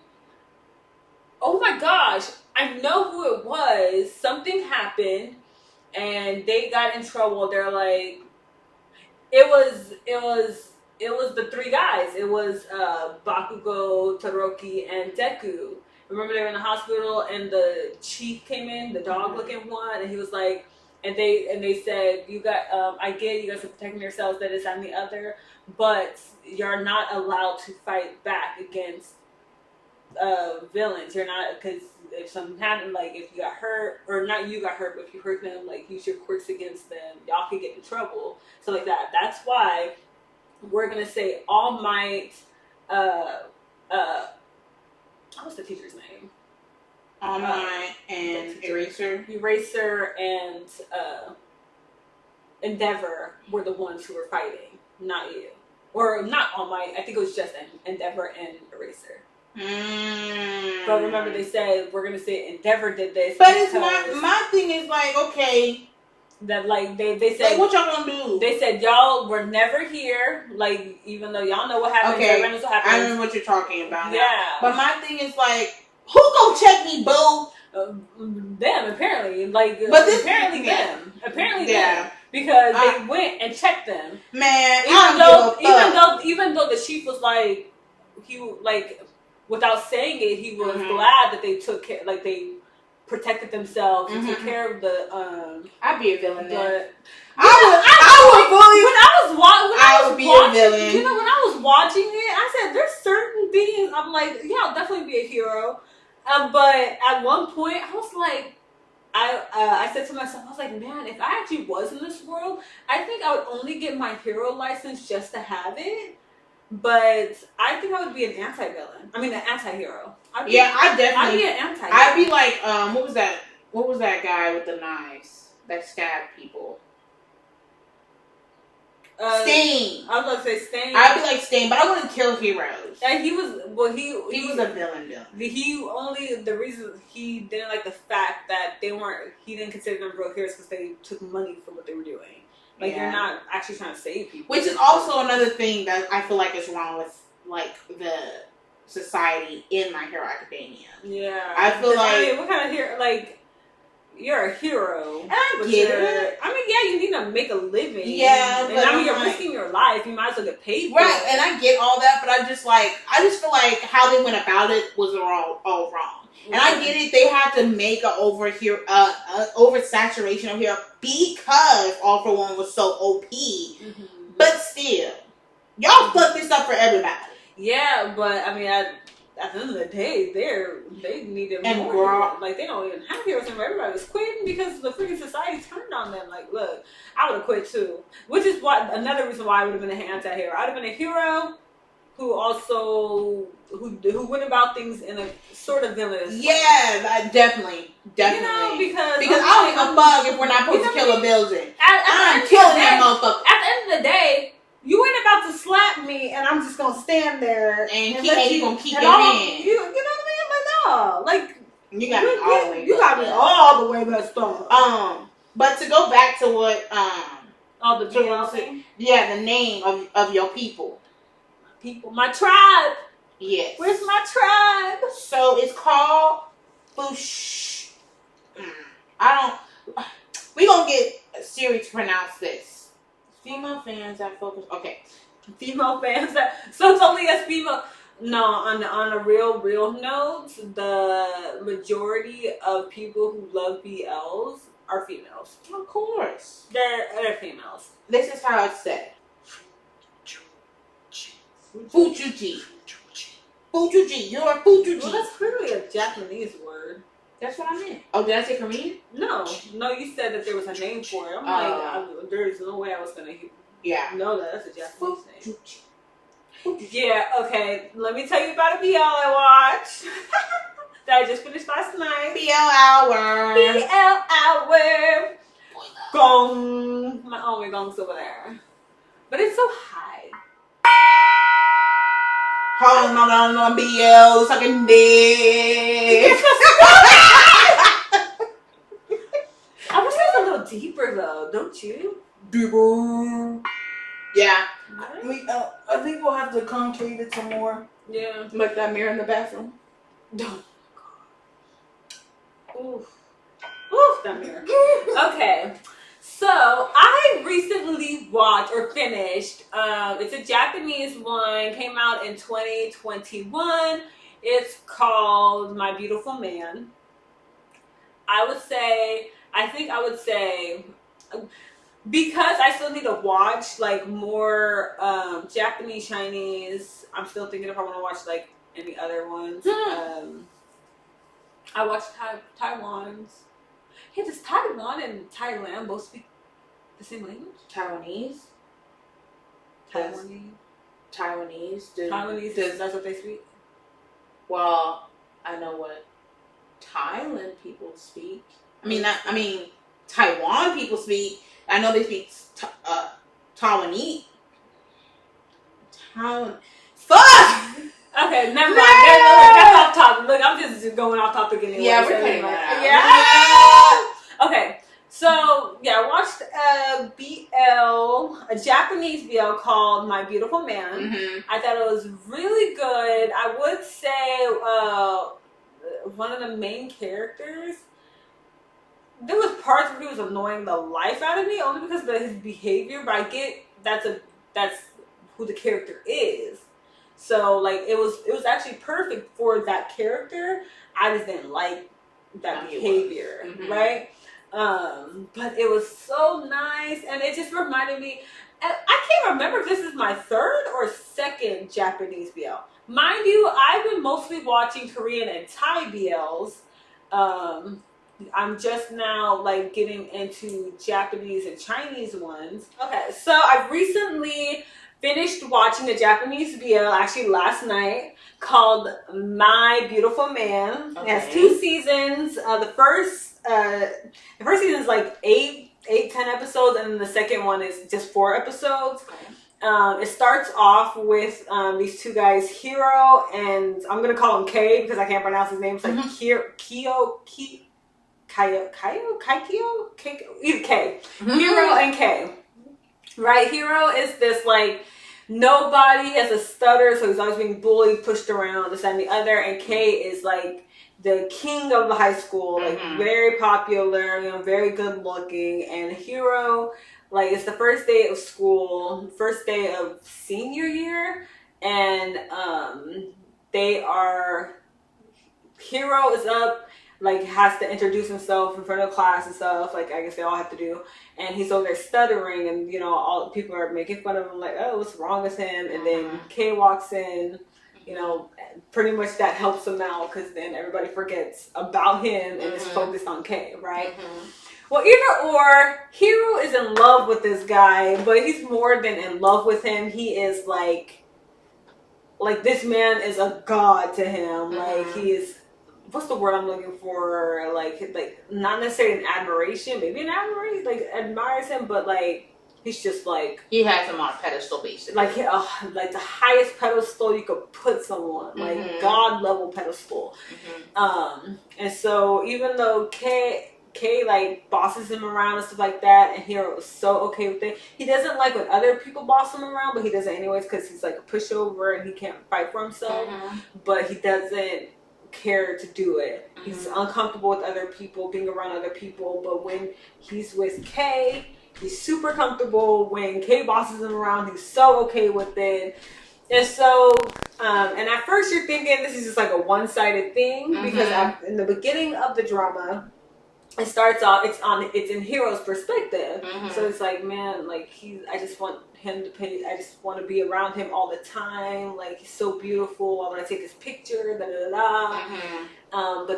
Oh my gosh, I know who it was. Something happened, and they got in trouble. They're like, it was the three guys. It was Bakugo, Todoroki, and Deku. Remember they were in the hospital, and the chief came in, the dog-looking one, and he was like, and they said, you got, I get you guys are protecting yourselves, that is and the other, but you're not allowed to fight back against villains. You're not, because if something happened, like if you got hurt, or not you got hurt, but if you hurt them, like use your quirks against them, y'all could get in trouble. So like that. That's why we're gonna say All Might. What's the teacher's name? All Might and Eraser and Endeavor were the ones who were fighting, not you, or not All Might. I think it was just Endeavor and Eraser. But remember, they said we're gonna say Endeavor did this. But it's my thing is like, okay, that like they said, like, what y'all gonna do? They said y'all were never here. Like, even though y'all know what happened, okay, what happened. I remember what you're talking about. Yeah. Now. But my thing is like, who gon' check me, boo? Them apparently, like, but this, apparently yeah. them, apparently yeah. them, because they went and checked them. Man, even though the chief was like, without saying it, he was glad that they took care, like they protected themselves and took care of the. I'd be a villain then. I would be a villain. You know, when I was watching it, I said, "There's certain things." I'm like, "Yeah, I'll definitely be a hero." But at one point, I was like, I said to myself, I was like, "Man, if I actually was in this world, I think I would only get my hero license just to have it." But I think I would be an anti-villain. I mean, an anti-hero. I'd be an anti-hero. I'd be like, what was that guy with the knives that stabbed people? Stain. I was going to say Stain. I'd be like Stain, but I wouldn't kill heroes. And he was a villain. The reason he didn't like the fact that he didn't consider them real heroes because they took money for what they were doing. Like, you're not actually trying to save people. Which is also another thing that I feel like is wrong with, like, the society in My Hero Academia. Yeah. I feel like... I mean, what kind of hero... Like, you're a hero. And I get it. I mean, yeah, you need to make a living. Yeah, but I mean, you're risking your life. You might as well get paid for it. And I get all that, but I just feel like how they went about it was all wrong. And I get it, they had to make an oversaturation of hero because All For One was so OP. Mm-hmm. But still, y'all fucked this up for everybody. Yeah, but I mean, at the end of the day, they needed more. Heroes. Like, they don't even have heroes anymore. Everybody was quitting because the freaking society turned on them. Like, look, I would have quit too. Which is another reason why I would have been an anti-hero. I'd have been a hero who also who went about things in a sort of villainous way. Yeah, definitely. You know, because I don't give a fuck if we're not supposed to kill a building. I'm killing that motherfucker. At the end of the day, you ain't about to slap me, and I'm just gonna stand there and you gonna keep your hand. You know what I mean? Like, no, like you got me all the way. You got me all the way messed up. But to go back to what the thing. Yeah, the name of your people. My tribe. Yes. Where's my tribe? So it's called Bush. We gonna get Siri to pronounce this. Female fans that focus. Okay. Female fans that. So it's only as female. No, on a real note, the majority of people who love BLs are females. Of course. They're females. This is how it's said. Fuchuji. Fuchuji. You're a Fuchuji. Well, that's clearly a Japanese word. That's what I meant. Oh, did I say Korean? No, you said that there was a name for it. I'm like, there's no way I was going to know that. That's a Japanese name. Fuchuji. Yeah, okay. Let me tell you about a BL I watched. That I just finished last night. BL hour. BL hour. Gong. My gong's over there. But it's so high. Calling on BL, sucking dick. I wish it was a little deeper though, don't you? Deeper. Yeah. I think we'll have to concave it some more. Yeah. Like that mirror in the bathroom. Oof. Oof, that mirror. Okay. So, I recently watched or finished, it's a Japanese one, came out in 2021. It's called My Beautiful Man. I would say, because I still need to watch like more Japanese, Chinese. I'm still thinking if I want to watch like any other ones. I watched Taiwan's. Hey, does Taiwan and Thailand both speak the same language? Taiwanese. Taiwanese. That's what they speak. Well, I know what Thailand people speak. Taiwan people speak. I know they speak Taiwanese. Fuck! Okay, never mind. That's off topic. Look, I'm just going off topic anyway. Yeah, we're cutting that out. Yeah. Okay, so yeah, I watched a Japanese BL called My Beautiful Man. Mm-hmm. I thought it was really good. I would say one of the main characters, there was parts where he was annoying the life out of me only because of his behavior, but I get that's who the character is. So like it was actually perfect for that character. I just didn't like that behavior, right? But it was so nice, and it just reminded me. And I can't remember if this is my third or second Japanese BL. Mind you, I've been mostly watching Korean and Thai BLs. I'm just now like getting into Japanese and Chinese ones. Okay, so I've recently finished watching a Japanese BL actually last night called My Beautiful Man. Okay. It has 2 seasons. The first season is like 10 episodes, and then the second one is just 4 episodes. Okay. It starts off with these 2 guys, Hiro, and I'm gonna call him K because I can't pronounce his name. It's like K. Hiro and K. Right? Hiro is this like nobody, has a stutter, so he's always being bullied, pushed around, this and the other. And K is like the king of the high school, like very popular, very good looking. And Hiro, like it's the first day of school, first day of senior year, and Hiro is up, like has to introduce himself in front of class and stuff, like I guess they all have to do, and he's over there stuttering, and all the people are making fun of him, like, oh, what's wrong with him? And then Kay walks in, pretty much that helps him out because then everybody forgets about him and is focused on Kay, right? Well, either or, Hiro is in love with this guy, but he's more than in love with him. He is like this man is a god to him. Like he is, what's the word I'm looking for? Like not necessarily an admiration, maybe an admiration, like admires him, but like he's just like, he has him on a pedestal basically. Like the highest pedestal you could put someone, like god level pedestal. And so even though Kay like bosses him around and stuff like that, and Hiro was so okay with it. He doesn't like when other people boss him around, but he does it anyways because he's like a pushover and he can't fight for himself. But he doesn't care to do it. He's uncomfortable with other people, being around other people. But when he's with Kay, he's super comfortable. When Kay bosses him around, he's so okay with it. And so, and at first you're thinking this is just like a one-sided thing because in the beginning of the drama, it starts off, it's in Hiro's perspective. So it's like, man, like I just want him to pay, I just want to be around him all the time. Like he's so beautiful. I want to take his picture, but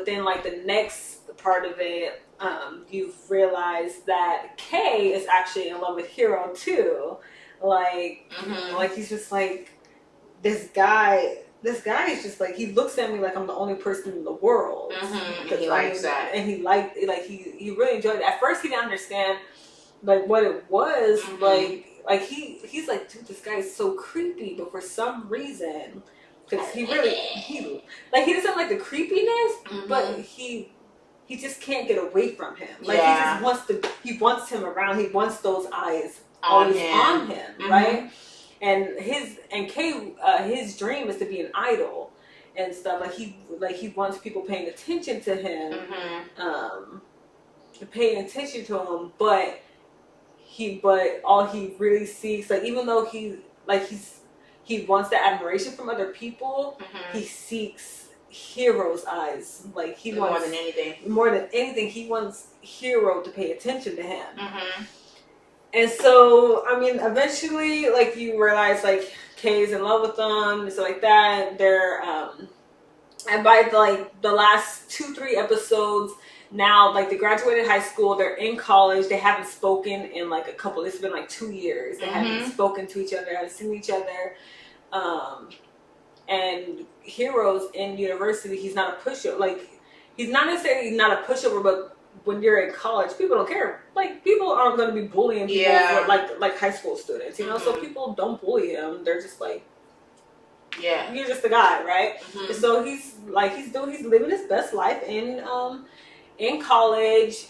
then like the next part of it, you've realized that Kay is actually in love with Hiro too. Like he's just like, this guy is just like, he looks at me like I'm the only person in the world. And he likes that. And he liked, like he really enjoyed it. At first he didn't understand like what it was. Like he's like, dude, this guy is so creepy. But for some reason, because he doesn't like the creepiness, but he just can't get away from him. Like he just wants him around. He wants those eyes always on him, right? And his dream is to be an idol and stuff. Like he wants people paying attention to him, paying attention to him. But all he really seeks, like even though he wants the admiration from other people, he seeks Hero's eyes. Like he wants more than anything, he wants Hero to pay attention to him. And so, I mean, eventually, like, you realize, like, Kay's in love with them and stuff like that. They're, and by, like, the last 2-3 episodes, now, like, they graduated high school, they're in college, they haven't spoken in, like, it's been, like, 2 years. They haven't spoken to each other, haven't seen each other. And Hero's in university, he's not a pushover. Like, he's not necessarily not a pushover, but when you're in college, people don't care. Like, people aren't going to be bullying people like high school students, you know? So people don't bully him. They're just like, you're just a guy, right? And so he's living his best life in college.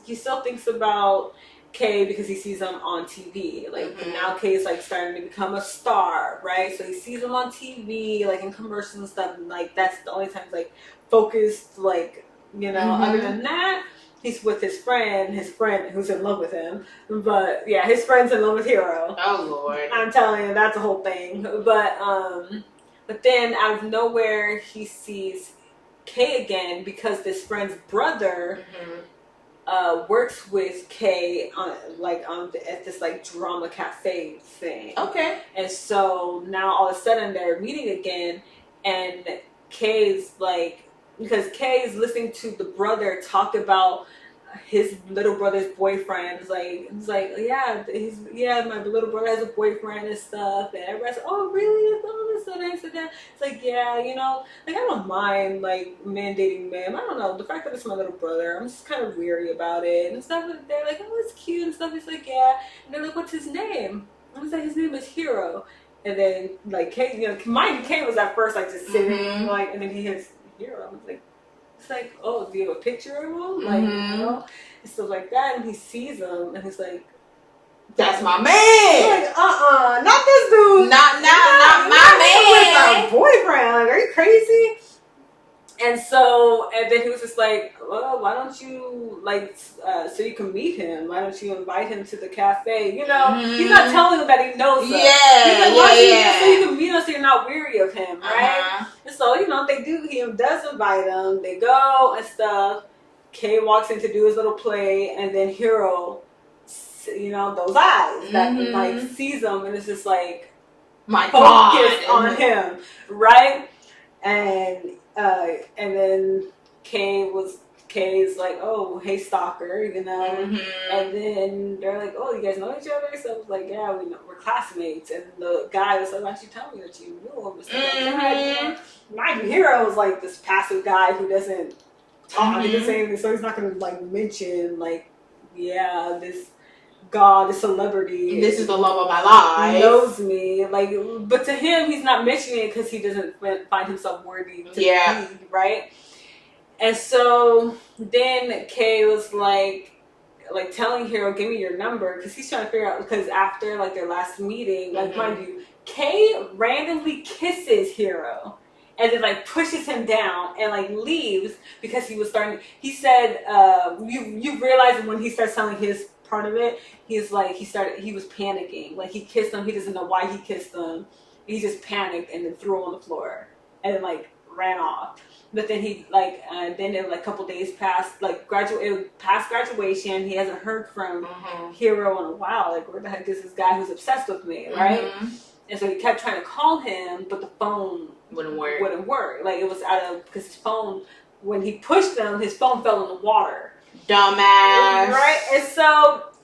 He still thinks about Kay because he sees him on TV. Like, now Kay's, like, starting to become a star, right? So he sees him on TV, like, in commercials and stuff. And, like, that's the only time he's, like, focused, like, you know, other than that, he's with his friend who's in love with him. But yeah, his friend's in love with Hero. Oh Lord. I'm telling you, that's a whole thing. But then out of nowhere he sees Kay again because this friend's brother works with Kay at this like drama cafe thing. Okay. And so now all of a sudden they're meeting again, and Kay's like, because Kay's listening to the brother talk about his little brother's boyfriend. It's like, my little brother has a boyfriend and stuff. And everybody's like, oh, really? Oh, that's so nice of that. It's like, yeah, you know, like, I don't mind, like, men dating men. I don't know. The fact that it's my little brother, I'm just kind of weary about it and stuff. They're like, oh, it's cute and stuff. It's like, yeah. And they're like, what's his name? I was like, his name is Hero. And then, like, Kay, you know, mind you, Kay was at first, like, just sitting, like, and then he hears Hero. I was like, it's like, oh, do you have a picture of him? Like, you know, and stuff like that. And he sees him, and he's like, that's my man. Like, not this dude. Not my man. With a boyfriend. Like, are you crazy? And then he was just like, well, why don't you, like, so you can meet him, why don't you invite him to the cafe? You know, he's not telling him that he knows him. He's like, so you can meet him so you're not weary of him, right? And so, you know, he does invite him, they go and stuff. Kay walks in to do his little play, and then Hero, you know, those eyes that, like, sees him, and it's just like, my focus God. on him, right? And then Kay's like, oh, hey, stalker, you know. And then they're like, oh, you guys know each other? So I was like, yeah, we're classmates. And the guy was like, why don't you tell me that you knew him? And stuff like my Hero is like this passive guy who doesn't talk, he doesn't say anything, so he's not gonna like mention like, yeah, this God, this celebrity, this is the love of my life, he knows me, like, but to him he's not mentioning it because he doesn't find himself worthy to be, right? And so then Kay was like telling Hero, give me your number, because he's trying to figure out, because after like their last meeting, like, mind you, Kay randomly kisses Hero and then like pushes him down and like leaves because he said you realize when he starts telling his part of it, he was panicking, like he kissed him, he doesn't know why he kissed him, he just panicked and then threw him on the floor and then like ran off. But then he like then a couple days passed, like past graduation, he hasn't heard from Hero in a while, like, where the heck is this guy who's obsessed with me, right? And so he kept trying to call him, but the phone wouldn't work. Like, it was because his phone, when he pushed him, his phone fell in the water. Dumbass. Right?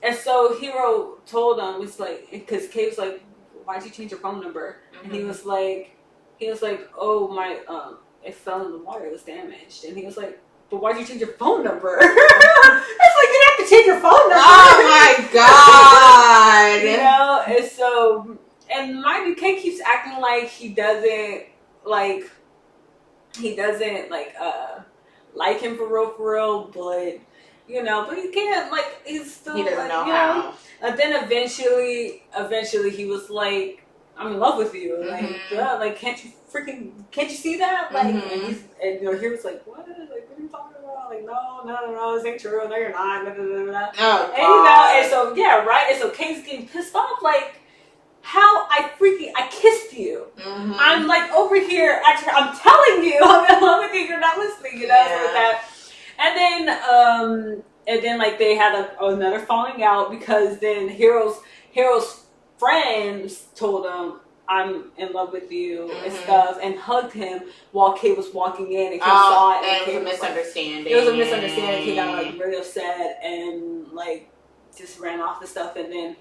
And so Hero told him, it's like, because Kay was like, why'd you change your phone number? And he was like, oh, my, it fell in the water, it was damaged. And he was like, but why'd you change your phone number? It's like, you didn't have to change your phone number. Oh my God. You know, and so, and mind you, Kay keeps acting like he doesn't he doesn't like him for real, but you know, but he can't he's still He doesn't know you how. And then eventually he was like, I'm in love with you. Mm-hmm. Like can't you see that? Like Mm-hmm. and you know, he was like, what? Like what are you talking about? Like no, this ain't true. No, you're not. Oh, and you know, and so yeah, right. And so Kate's getting pissed off, like how I kissed you. Mm-hmm. I'm like over here. Actually, I'm telling you, I'm in love with you. You're not listening. You know, Yeah. so like that. And then like they had another falling out because then Hero's friends told him, I'm in love with you and stuff, and hugged him while Kate was walking in, and Kate saw it. And it was a misunderstanding. It was a misunderstanding. Kate got like really upset and like just ran off and stuff. And then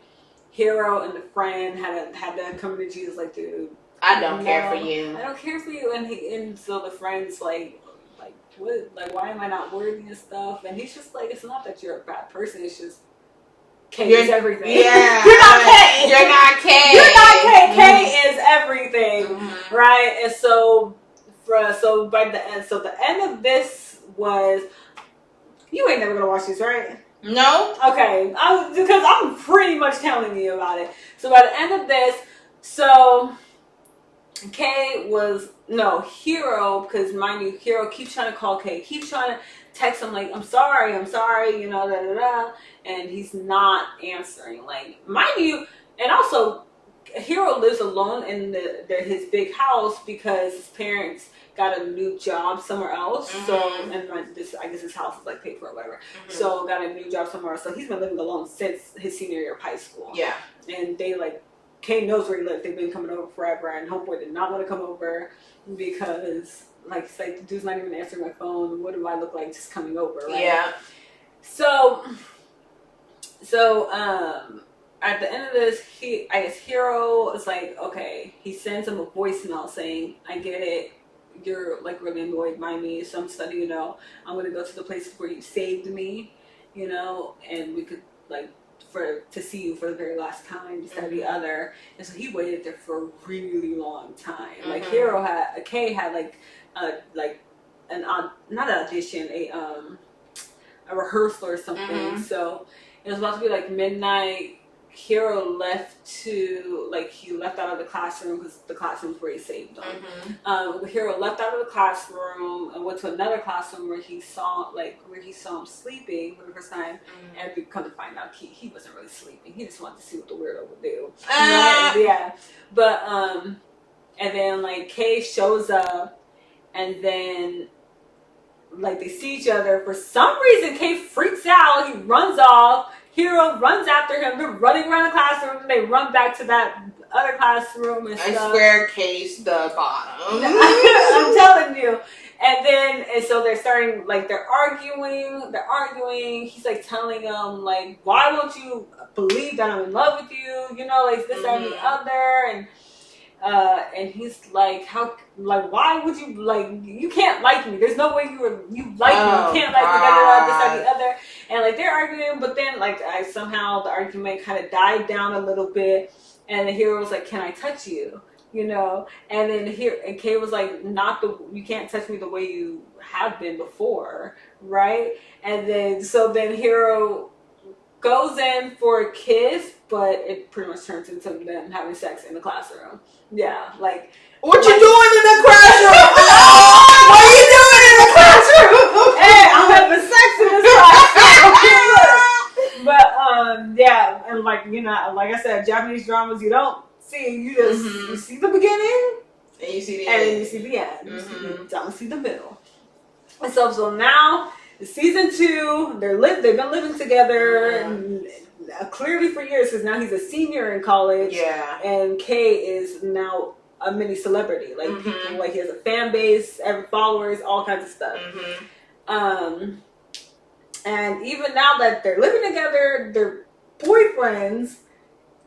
Hero and the friend had to come to Jesus like, dude, I don't care for you. I don't care for you. And so the friend's like what? Like, why am I not worthy and stuff? And he's just like, it's not that you're a bad person. It's just Kate is everything. Yeah. You're not Kate. You're not Kate. You're not Kate. Mm-hmm. Kate is everything, mm-hmm. right? And so by the end of this was, you ain't never gonna watch this, right? No. Okay, because I'm pretty much telling you about it. So by the end of this, so Kay was Hero, because mind you, Hero keeps trying to call Kay, keeps trying to text him like, I'm sorry, you know, and he's not answering. Like, mind you, and also Hero lives alone in his big house because his parents got a new job somewhere else. Mm-hmm. So, and I guess his house is like paid for or whatever. Mm-hmm. So got a new job somewhere else. So he's been living alone since his senior year of high school. Yeah. And they Kay knows where he lives. They've been coming over forever, and Homeboy did not want to come over because it's like the dude's not even answering my phone. What do I look like just coming over? Right? Yeah. So at the end of this, I guess Hero is like, okay, he sends him a voicemail saying, I get it, you're like really annoyed by me, so I'm just letting you know, I'm gonna go to the place where you saved me, you know, and we could to see you for the very last time, just that the other. And so he waited there for a really long time. Mm-hmm. Like Kay had not an audition, a rehearsal or something. Mm-hmm. So it was about to be like midnight. Hero left he left out of the classroom because the classroom's where he saved them. Mm-hmm. Hero left out of the classroom and went to another classroom where he saw him sleeping for the first time. Mm-hmm. And we come to find out he wasn't really sleeping. He just wanted to see what the weirdo would do. Yeah. But and then Kay shows up, and then they see each other. For some reason, Kay freaks out. He runs off. Hero runs after him. They're running around the classroom. And they run back to that other classroom and stuff. I swear, case the bottom. I'm telling you. And so they're starting, they're arguing. He's telling them, why won't you believe that I'm in love with you? You know, this, that, and the other. And he's like, why would you, you can't like me. There's no way you like me. You can't like me, this, that, and the other. And, they're arguing, but then, somehow the argument kind of died down a little bit. And the Hero was like, can I touch you? You know? And then and Kay was like, you can't touch me the way you have been before, right? And then, Hero goes in for a kiss, but it pretty much turns into them having sex in the classroom. Yeah, what you doing in the classroom? What are you doing in the classroom? Hey, I'm having sex in this classroom. But yeah, and I said, Japanese dramas you don't see, you just you see the beginning, and you see the end. And then you see the end. Mm-hmm. You don't see the middle. And so now season 2, they've been living together. Mm-hmm. And, clearly for years, because now he's a senior in college. Yeah. And Kay is now a mini celebrity. People, he has a fan base, every followers, all kinds of stuff. Mm-hmm. And even now that they're living together, they're boyfriends.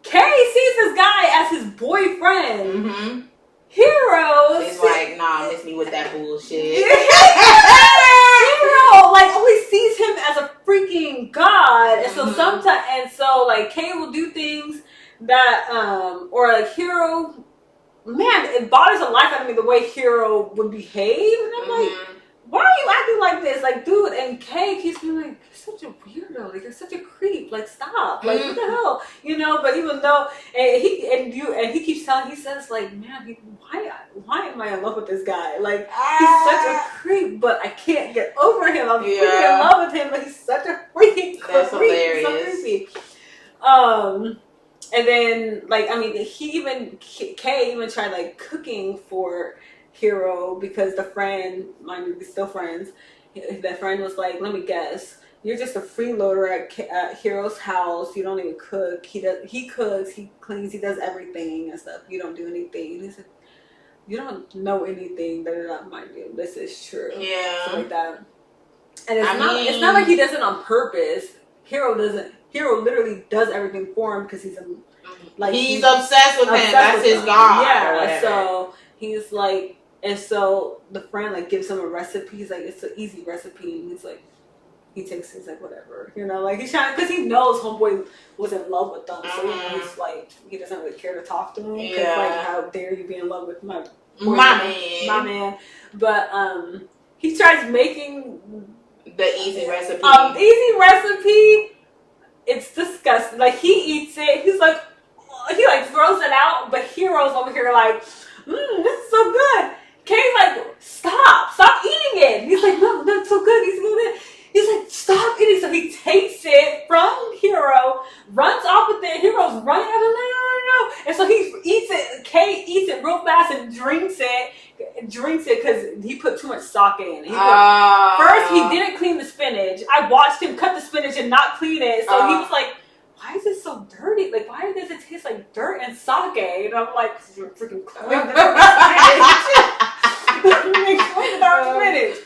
Kay sees this guy as his boyfriend. Mm-hmm. Hero. He's like, nah, miss me with that bullshit. Hero, always sees him as a freaking god. And so sometimes, Kay will do things that, or Hero man, it bothers the life out of me the way Hero would behave. And I'm like, why are you acting like this? Like, dude, and Kay keeps being like, you're such a weirdo. Like, you're such a creep. Like, stop. Like, what the hell? You know, but even though, and he keeps telling, he says, like, man, why am I in love with this guy? Like, he's such a creep, but I can't get over him. I'm freaking in love with him, but he's such a freaking creep. That's hilarious. So creepy. And then, like, I mean, Kay even tried, like, cooking for Hero because the friend, mind you, we're still friends, that friend was like, let me guess, you're just a freeloader at Hero's house, you don't even cook, he cooks, he cleans, he does everything and stuff, you don't do anything. And he said, you don't know anything, mind you, this is true. Yeah. So like that. And it's not like he does it on purpose. Hero literally does everything for him because he's obsessed with him. That's his god. Yeah. So he's like, and so the friend like gives him a recipe. He's like, it's an easy recipe. And he's like, he's like, whatever, you know, like he's trying, because he knows homeboy was in love with them. So he's like, he doesn't really care to talk to him. Yeah. Like, how dare you be in love with my man? But he tries making the easy recipe. It's disgusting. Like, he eats it. He's like, he like throws it out. But Hero's over here like, this is so good. Kay's like, stop eating it. He's like, no, that's so good. He's like, stop eating. So he takes it from Hero, runs off with it. Hero's running out of no. And so he eats it. Kay eats it real fast and drinks it because he put too much sake in it. First, he didn't clean the spinach. I watched him cut the spinach and not clean it. So he was like, why is it so dirty? Like, why does it taste like dirt and sake? And I'm like, you're freaking clean the spinach.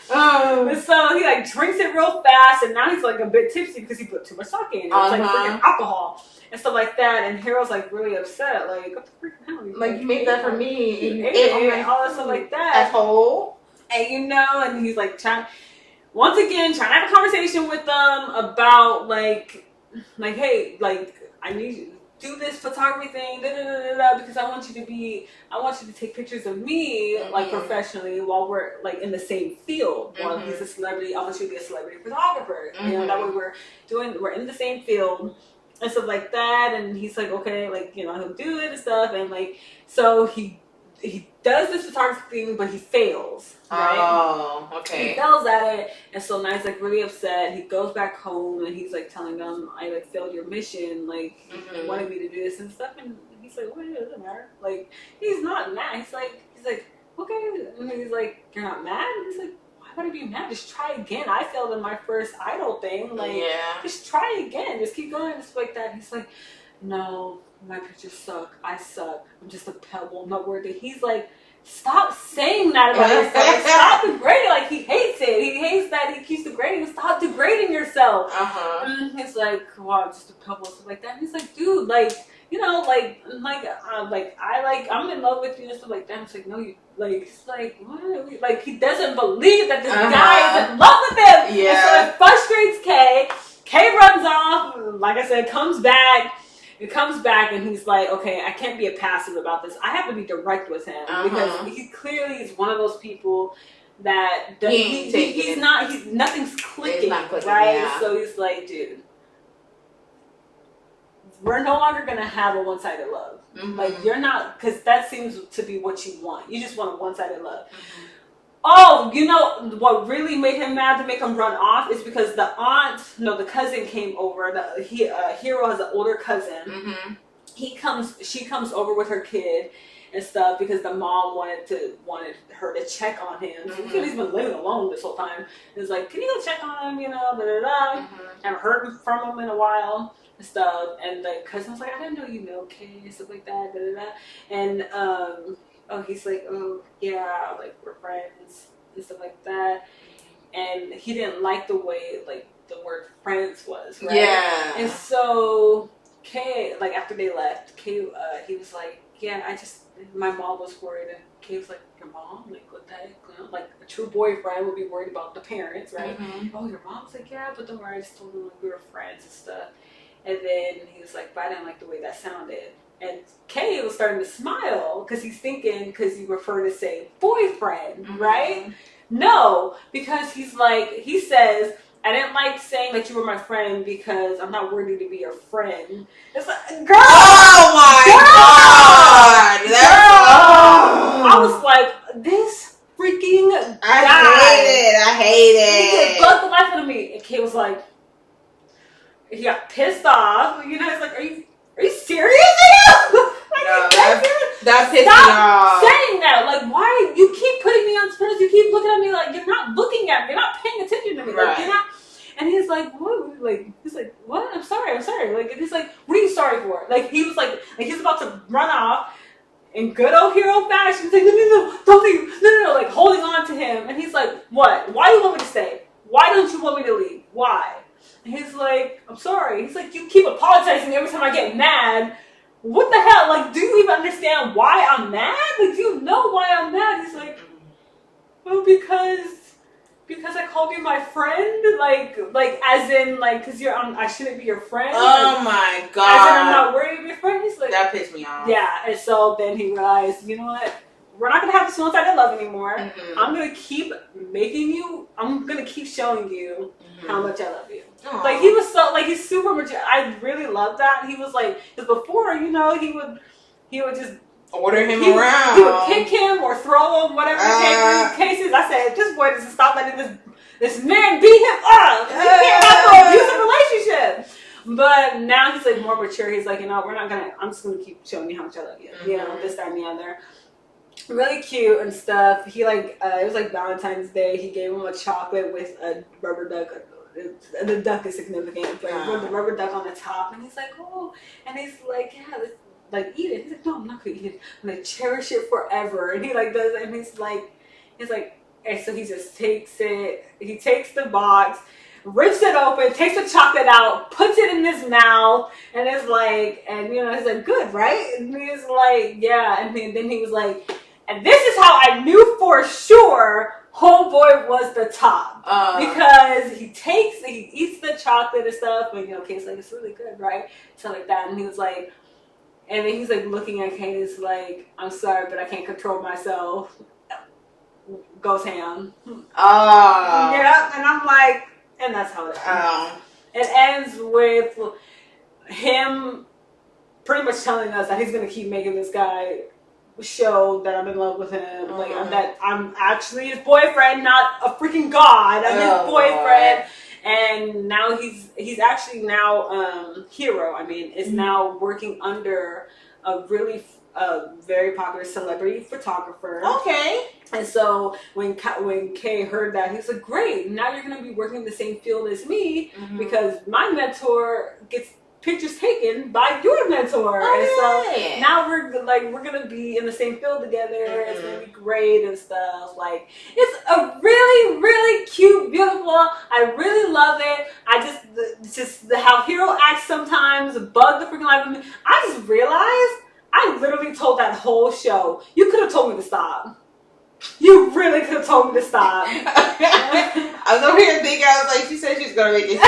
And so he like drinks it real fast, and now he's like a bit tipsy because he put too much sake in it. It's like freaking alcohol and stuff like that. And Hero's like really upset. Like, what the freaking hell? Like, you made that for me. You ate it, and all that stuff like that. Asshole. And you know, and he's like trying to have a conversation with them about like, hey, like, I need you to do this photography thing, because I want you to take pictures of me, like, professionally, while we're like in the same field. While he's a celebrity, I want you to be a celebrity photographer. You know, that way we're in the same field and stuff like that. And he's like, okay, like, you know, he'll do it and stuff. And like, so he does this photography thing, but he fails. Right? Oh, okay. He fails at it, and so Nye's like really upset. He goes back home and he's like telling them, I like failed your mission, like you wanted me to do this and stuff. And he's like, well, it doesn't matter. Like, he's not mad. He's like, okay. And he's like, you're not mad? He's like, why would I be mad? Just try again. I failed in my first idol thing. Like, just try again. Just keep going and stuff like that. And he's like, no, my pictures suck. I suck. I'm just a pebble. I'm not worthy. He's like, stop saying that about yourself. Stop degrading. Like, he hates it. He hates that he keeps degrading. Stop degrading yourself. And he's like, wow, I'm just a pebble, stuff like that. And he's like, dude, like, you know, I'm in love with you and stuff like that. And it's like, no, you, like, it's like, what? Like, he doesn't believe that this guy is in love with him. Yeah. And so it frustrates Kay. Kay runs off. Like I said, comes back. It comes back and he's like, okay, I can't be a passive about this. I have to be direct with him because he clearly is one of those people that nothing's clicking, right? Yeah. So he's like, dude, we're no longer gonna have a one-sided love. Like, you're not, because that seems to be what you want. You just want a one-sided love. Oh, you know what really made him mad to make him run off is because the cousin came over. Hero has an older cousin. She comes over with her kid and stuff because the mom wanted her to check on him. So he's been living alone this whole time. It's like, can you go check on him? You know, Haven't heard from him in a while and stuff. And the cousin was like, I didn't know you know Kay and stuff like that. And he's like, oh yeah, like, we're friends and stuff like that. And he didn't like the way like the word friends was, right? Yeah. And so Kay, like, after they left, Kay, he was like, yeah, my mom was worried. And Kay was like, your mom? Like, what the heck? Like, a true boyfriend would be worried about the parents, right? Oh, your mom's like, yeah, but don't worry, I just told them like we were friends and stuff. And then he was like, but I didn't like the way that sounded. And Kay was starting to smile because he's thinking, because you prefer to say boyfriend, right? No, because he says, I didn't like saying that you were my friend because I'm not worthy to be your friend. It's like, girl! Oh my God! I was like, this freaking guy. I hate it. He bugged the life out of me. And Kay was like, he got pissed off. You know, he's like, are you serious? Like, no, that pissed me Stop off. saying that. Like, why? You keep putting me on spins. You keep looking at me like you're not looking at me. You're not paying attention to me. Right. Like, you're not. And he's like, what? Like, he's like, what? I'm sorry. Like, and he's like, what are you sorry for? Like, he was like he's about to run off in good old hero fashion. He's like, no, don't leave. No, like holding on to him. And he's like, what? Why do you want me to stay? Why don't you want me to leave? Why? And he's like, I'm sorry. He's like, you keep apologizing every time I get mad. What the hell? Like, do you even understand why I'm mad? Like, do you know why I'm mad? He's like, well, because I called you my friend, like as in like because I shouldn't be your friend. Oh like, my God! As in I'm not worthy of your friend. He's like, that pissed me off. Yeah, and so then he realized, you know what? We're not gonna have this one-sided love anymore. Mm-hmm. I'm gonna keep I'm gonna keep showing you how much I love you. Aww. Like he was so like he's super mature. I really love that. He was like, because before, you know, he would just order him around. He would kick him or throw him, whatever the case is. I said, this boy doesn't stop letting this man beat him up. We can't have an abusive relationship. But now he's like more mature. He's like, you know, I'm just gonna keep showing you how much I love you. You know, this, that, and the other. Really cute and stuff. He it was like Valentine's Day. He gave him a chocolate with a rubber duck. The duck is significant, but with the rubber duck on the top, and he's like, oh, and he's like, yeah, like eat it. He's like, no, I'm not gonna eat it. I'm gonna cherish it forever. And he like does it, and he's like, and so he just takes it. He takes the box, rips it open, takes the chocolate out, puts it in his mouth, and is like, and you know, he's like, good, right? And he's like, yeah, and then he was like, and this is how I knew for sure homeboy was the top, because he eats the chocolate and stuff, and you know, Kate's like, it's really good, right? Stuff like that, and he was like, and then he's like looking at Kate, he's like, I'm sorry, but I can't control myself. Goes ham. Yeah, and I'm like, and that's how it ends. It ends with him pretty much telling us that he's gonna keep making this guy show that I'm in love with him, like that I'm actually his boyfriend, not a freaking god. I'm his boyfriend, and now he's actually now Hero. I mean, is now working under a really very popular celebrity photographer. Okay. And so when Kay heard that, he was like, great, now you're gonna be working in the same field as me, because my mentor gets pictures taken by your mentor. And so now we're gonna be in the same field together. It's gonna be great and stuff. Like, it's a really, really cute, beautiful. I really love it. I just how Hero acts sometimes bug the freaking life of me. I just realized I literally told that whole show, you could have told me to stop. You really could have told me to stop. I was over here thinking, I was like, she said she's gonna make it short.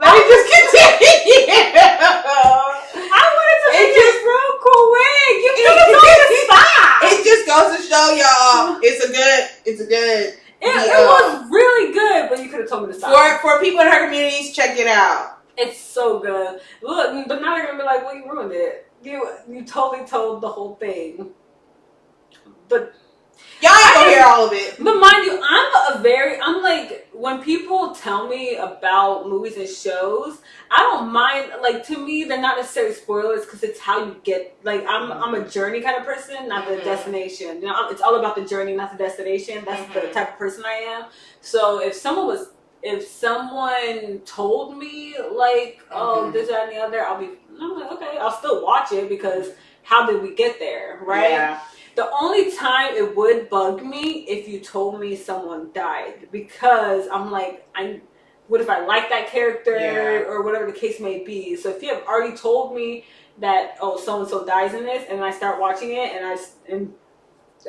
Let me just continue. I wanted to make it real quick. You could have told me to stop. It just goes to show y'all, it's a good. It was really good, but you could have told me to stop. For people in her communities, check it out. It's so good. Look, but now they're gonna be like, well, you ruined it. You totally told the whole thing. But y'all ain't gonna hear all of it. But mind you, I'm like, when people tell me about movies and shows, I don't mind. Like, to me, they're not necessarily spoilers, because it's how you get. Like, I'm a journey kind of person, not the destination. You know, it's all about the journey, not the destination. That's the type of person I am. So if someone told me like, oh, this, that, and the other, I'm like, okay, I'll still watch it, because how did we get there, right? Yeah. The only time it would bug me if you told me someone died, because I'm like, what if I like that character or whatever the case may be. So if you have already told me that, oh, so and so dies in this, and I start watching it, and in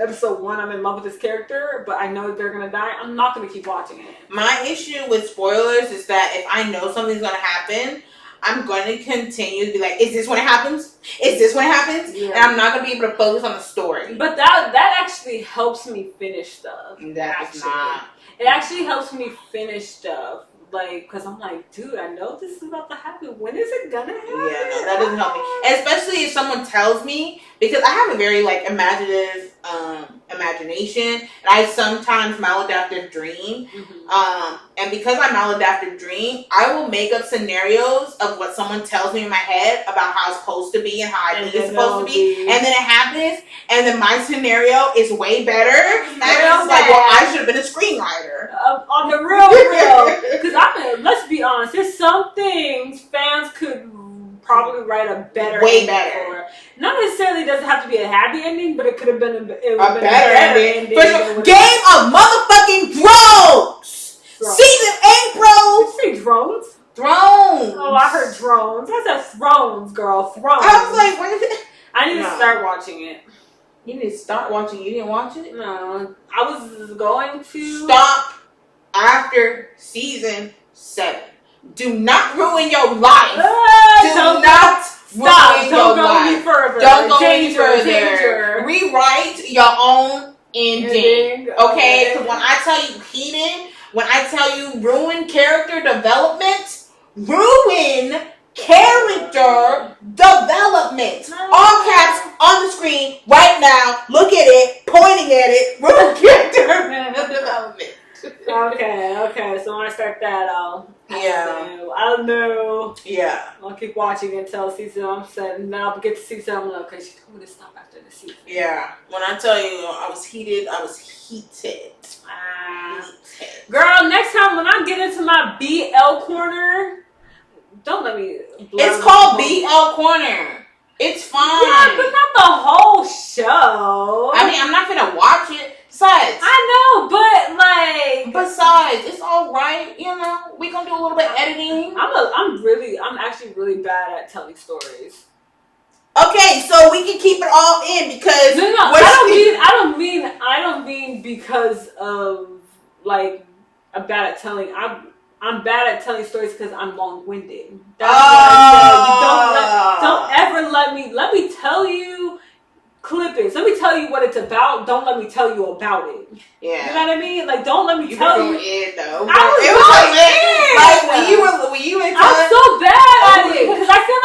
episode 1 I'm in love with this character, but I know they're gonna die, I'm not gonna keep watching it. My issue with spoilers is that if I know something's gonna happen, I'm going to continue to be like, is this when it happens? Is this when it happens? Yeah. And I'm not going to be able to focus on the story. But that actually helps me finish stuff. That is not. It actually helps me finish stuff. Like, because I'm like, dude, I know this is about to happen. When is it gonna happen? Yeah, no, that doesn't help me. And especially if someone tells me, because I have a very, like, imaginative imagination, and I sometimes maladaptive dream. Mm-hmm. And because I maladaptive dream, I will make up scenarios of what someone tells me in my head about how it's supposed to be and how I think it's supposed to be. And then it happens, and then my scenario is way better. And it's like, well, I should have been a screenwriter. On the real. Because let's be honest, there's some things fans could probably write a better way better for. Not necessarily doesn't have to be a happy ending, but it could have been a better ending. Game of motherfucking Thrones! Season 8, bro! Did you say drones? Thrones! Oh, I heard drones. I said thrones, girl. Thrones. I was like, what is it? I need to start watching it. You need to start watching it. You didn't watch it? No. I was going to. Stop after season 7. Do not ruin your life. Do not ruin your life. Don't go any further. Rewrite your own ending. Okay? Because when I tell you heated, when I tell you ruin character development, ruin character development. All caps on the screen right now. Look at it, pointing at it. Ruin character development. Okay. So when I start that, I'll know. Yeah. I'll keep watching until season I'm set, and then I'll get to season. I'm like, okay, she told me to stop after the season. Yeah. When I tell you I was heated, I was heated. Girl, next time when I get into my BL corner, don't let me. It's called BL corner. It's fine. Yeah, but not the whole show. I mean, I'm not gonna watch it. Besides, I know, but like. Besides, it's all right. You know, we gonna do a little bit of editing. I'm actually really bad at telling stories. Okay, so we can keep it all in because no, I don't mean because of like I'm bad at telling. I'm bad at telling stories because I'm long-winded. That's what I said. Don't ever let me tell you clippings. Let me tell you what it's about. Don't let me tell you about it. Yeah. You know what I mean? Like, don't let me tell you. Though. I was like when you were I'm so bad at it because I feel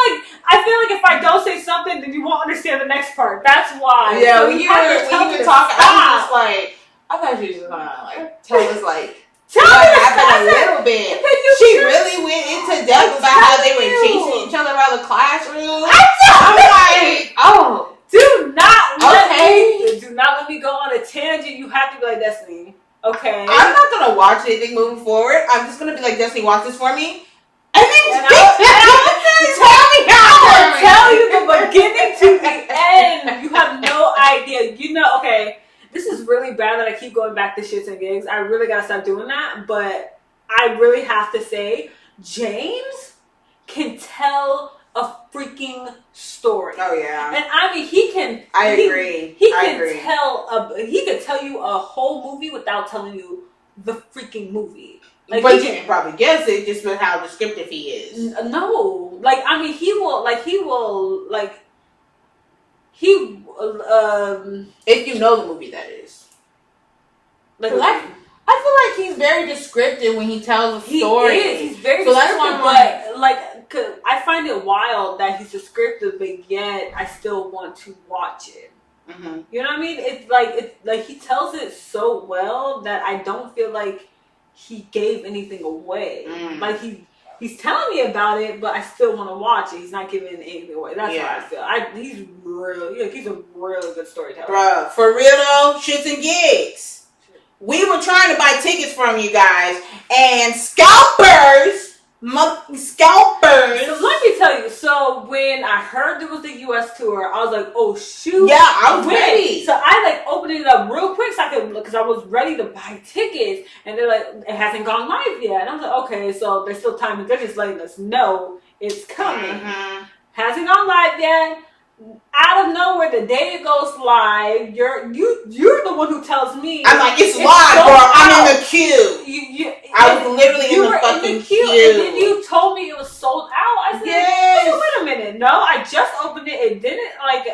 like if I don't say something, then you won't understand the next part. That's why. Yeah. So when you were talking, I was just like, I thought you were just gonna like tell us like. Tell me a little bit. She really went into depth about how they were chasing each other around the classroom. I'm like, oh, do not let me go on a tangent. You have to be like Destiny. Okay. I'm not gonna watch anything moving forward. I'm just gonna be like, Destiny, watch this for me. And then I'll tell you the beginning to the end. You have no idea. You know, okay. This is really bad that I keep going back to shits and gigs. I really gotta stop doing that. But I really have to say, James can tell a freaking story. Oh yeah. And I mean, he can. I agree. He can tell you a whole movie without telling you the freaking movie. Like, but you can probably guess it just with how descriptive he is. No, like I mean, he will. If you know the movie, that is. Like, I feel like he's very descriptive when he tells a story. He is. He's very descriptive, but like, cause I find it wild that he's descriptive, but yet I still want to watch it. Mm-hmm. You know what I mean? It's like he tells it so well that I don't feel like he gave anything away. Like he's telling me about it, but I still want to watch it. He's not giving anything away. That's how I feel. He's a really good storyteller. Bruh, for real though, shits and gigs. We were trying to buy tickets from you guys, and scalpers. So let me tell you. So when I heard there was the U.S. tour, I was like, "Oh shoot!" Yeah, I was ready. So I like opened it up real quick so I could, because I was ready to buy tickets, and they're like, "It hasn't gone live yet." And I was like, "Okay, so there's still time. They're just letting us know it's coming. Mm-hmm. Hasn't gone live yet." Out of nowhere, the day it goes live, you're the one who tells me. I'm like, it's live, bro. I'm in the queue. I was literally in the fucking queue. And then you told me it was sold out. I said, No, I just opened it. It didn't, like,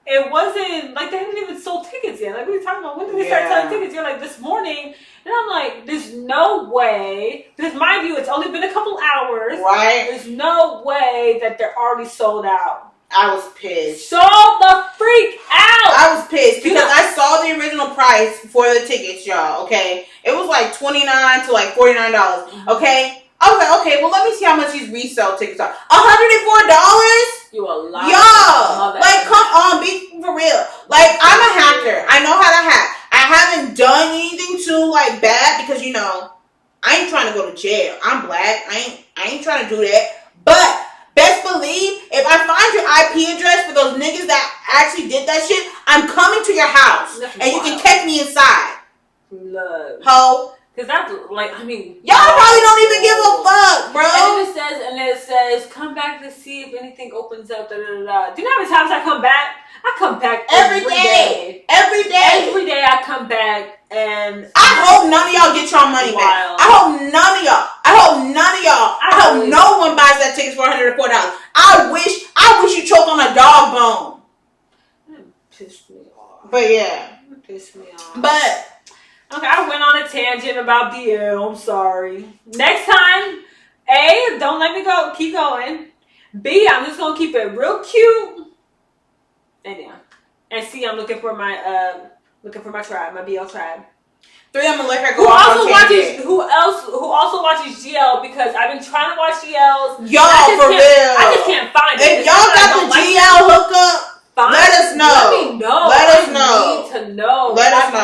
it wasn't, like, they hadn't even sold tickets yet. Like, we were talking about, when did they start selling tickets? You're like, this morning. And I'm like, there's no way. Because, mind you, it's only been a couple hours. Right. There's no way that they're already sold out. I was pissed. Sold the freak out! I was pissed because I saw the original price for the tickets, y'all, okay? It was like $29 to like $49, okay? I was like, okay, well, let me see how much these resale tickets are. $104? You a lot. Y'all, like, come on, be for real. Like, I'm a hacker. I know how to hack. I haven't done anything too, like, bad because, you know, I ain't trying to go to jail. I'm black. I ain't trying to do that. But best believe, if I find your IP address for those niggas that actually did that shit, I'm coming to your house. And you can catch me inside. Look. Ho. Because that's, like, I mean. Y'all probably don't even give a fuck, bro. And it says, come back to see if anything opens up, da da da. Do you know how many times I come back? I come back every day. Every day. Every day I come back, and I hope none of y'all get your money back. I hope none of y'all. I hope no one buys that ticket for $104. I wish you choked on a dog bone. Pissed me off. But yeah. Pissed me off. But okay, I went on a tangent about BL. I'm sorry. Next time, A, don't let me go. Keep going. B, I'm just gonna keep it real cute. And yeah. And C, I'm looking for my tribe, my BL tribe. 3, I'm gonna let her go off on tangent. Who also watches GL, because I've been trying to watch GLs. Y'all, for real. I just can't find it. If y'all got the GL hookup, let us know. Let me know. Let us know. I need to know. Let us know.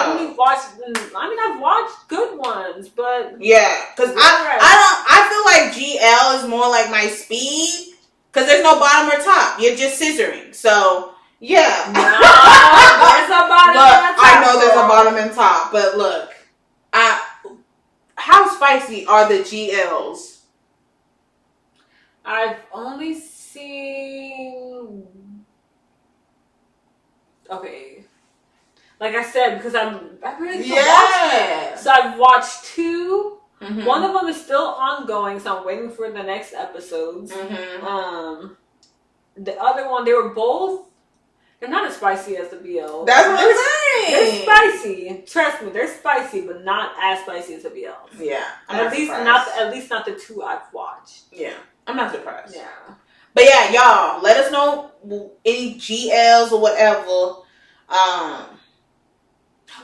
I've watched good ones, but yeah, because I feel like GL is more like my speed, because there's no bottom or top. You're just scissoring. So yeah. No, there's a bottom and top. I know there's a bottom and top, but look, how spicy are the GLs? I've only seen. Okay, like I said, because I really don't watch it. So I've watched 2. Mm-hmm. One of them is still ongoing, so I'm waiting for the next episodes. Mm-hmm. The other one, they're not as spicy as the BL. That's what I'm saying. They're spicy. Trust me, they're spicy, but not as spicy as the BL. Yeah, at least not the 2 I've watched. Yeah, I'm not surprised. Yeah. But yeah, y'all, let us know any GLs or whatever.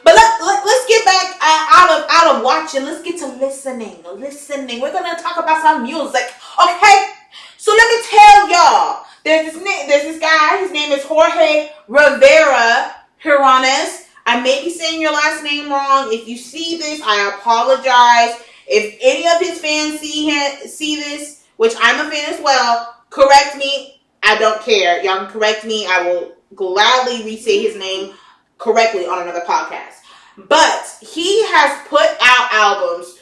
But let's get back out of watching. Let's get to listening. We're gonna talk about some music, okay? So let me tell y'all. There's this guy. His name is Jorge Rivera Hiranes. I may be saying your last name wrong. If you see this, I apologize. If any of his fans see this, which I'm a fan as well, correct me. I don't care. Y'all can correct me. I will gladly re-say his name correctly on another podcast. But he has put out albums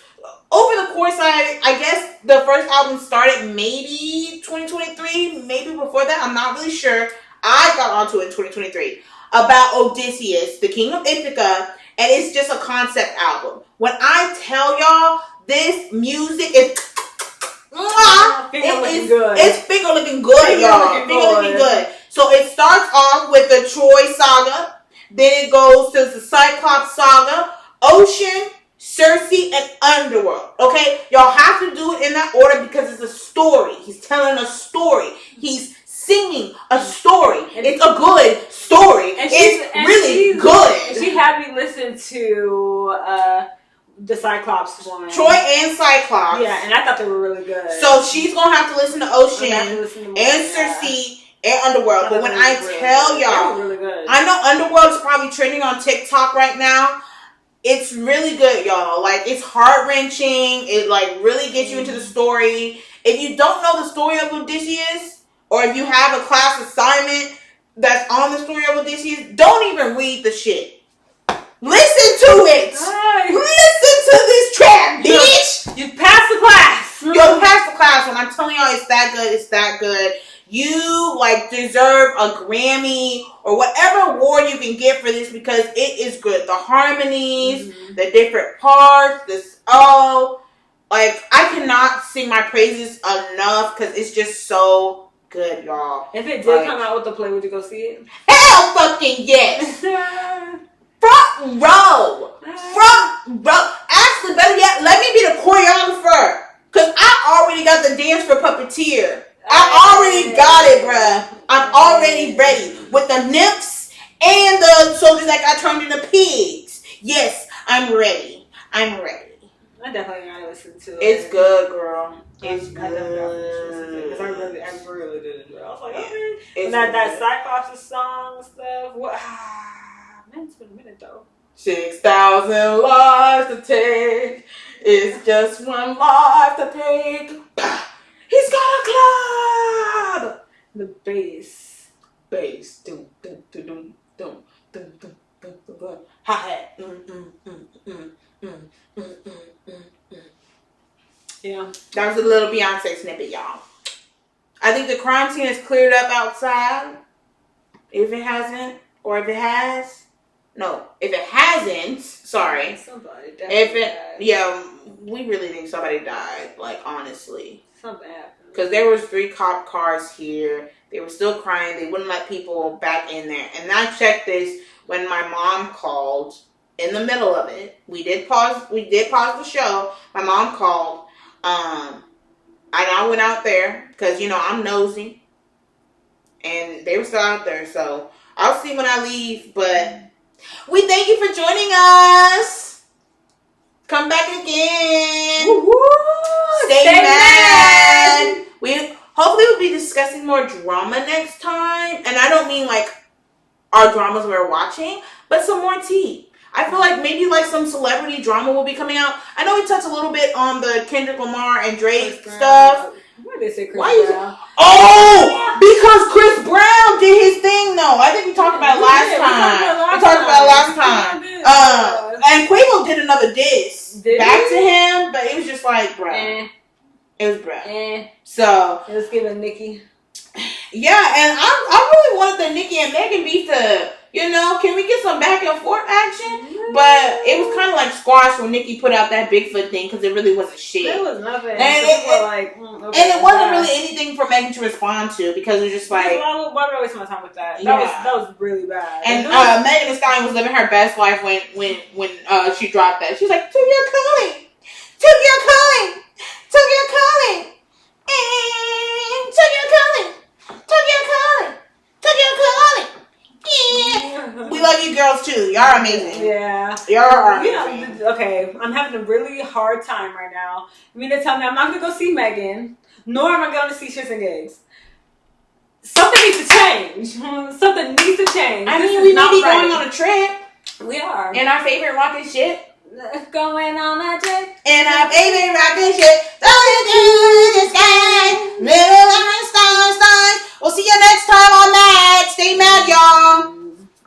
over the course. I guess the first album started maybe 2023, maybe before that. I'm not really sure. I got onto it in 2023 about Odysseus, the King of Ithaca, and it's just a concept album. When I tell y'all, this music is it's finger looking good, y'all. Finger looking good. So it starts off with the Troy saga. Then it goes to the Cyclops saga, Ocean, Circe, and Underworld. Okay? Y'all have to do it in that order because it's a story. He's telling a story. He's singing a story. It's a good story. It's really good. And she had me listen to the Cyclops one. Troy and Cyclops. Yeah, and I thought they were really good. So she's going to have to listen to Ocean and Circe and Underworld. But when I tell y'all, really good. I know Underworld is probably trending on TikTok right now. It's really good, y'all. Like, it's heart-wrenching. It, like, really gets you into the story. If you don't know the story of Odysseus, or if you have a class assignment that's on the story of Odysseus, don't even read the shit. Listen to it. Right. Listen to this track, bitch. You passed the class. Yo, pass the class. When I'm telling y'all it's that good, it's that good. You, like, deserve a Grammy or whatever award you can get for this because it is good. The harmonies, the different parts, like, I cannot sing my praises enough because it's just so good, y'all. If it did come out with the play, would you go see it? Hell fucking yes. Front row. Actually, better yet, let me be the choreographer. Because I already got the dance for Puppeteer. I already got it, bruh. I'm already ready. With the nymphs and the soldiers that got turned into pigs. Yes, I'm ready. I definitely gotta listen to it. It's good, girl. It's good. Because I really did enjoy it. I was like, okay. That Cyclops' song and stuff. What? Man, it's been a minute though. 6,000 lives to take. It's just one life to take. He's got a club. The bass. Doom, doom, doom, doom, doom, doom, doom, doom, doom. Hi-hat. Yeah. That was a little Beyonce snippet, y'all. I think the crime scene is cleared up outside. If it hasn't, or if it has. No, if it hasn't, sorry. Somebody died. Yeah, we really think somebody died, like, honestly. Something happened. Because there was 3 cop cars here. They were still crying. They wouldn't let people back in there. And I checked this when my mom called in the middle of it. We did pause the show. My mom called. And I went out there because, I'm nosy. And they were still out there. So I'll see when I leave. But we thank you for joining us. Come back again. Woo-woo. Stay mad. Hopefully we'll be discussing more drama next time. And I don't mean like our dramas we're watching, but some more tea. I feel like maybe like some celebrity drama will be coming out. I know we touched a little bit on the Kendrick Lamar and Drake stuff. Why did they say Chris Oh, Brown? because Chris Brown did his thing though. I think we talked about it last time. And Quavo did another diss back to him, but it was just like, bruh. It was bruh. So it was giving Nicki. Yeah, and I really wanted the Nicki and Megan beef to, can we get some back and forth action? But it was kind of like squash when Nicki put out that Bigfoot thing because it really wasn't shit. It was nothing. And it wasn't really anything for Megan to respond to because it was just like... Why would I waste my time with that? That was really bad. And Megan Thee Stallion was living her best life when she dropped that. She's like, to your calling. To your calling. To your calling. And to your calling. To your calling. To your calling. Yeah. We love you girls too. Y'all are amazing. Yeah. Y'all are amazing. Okay, I'm having a really hard time right now. You mean to tell me I'm not going to go see Megan, nor am I going to see Shits and Gigs? Something needs to change. Something needs to change. I mean, we may be going on a trip. We are. In our favorite rocket ship. Going on a trip. In our favorite rocket ship. Going to the sky.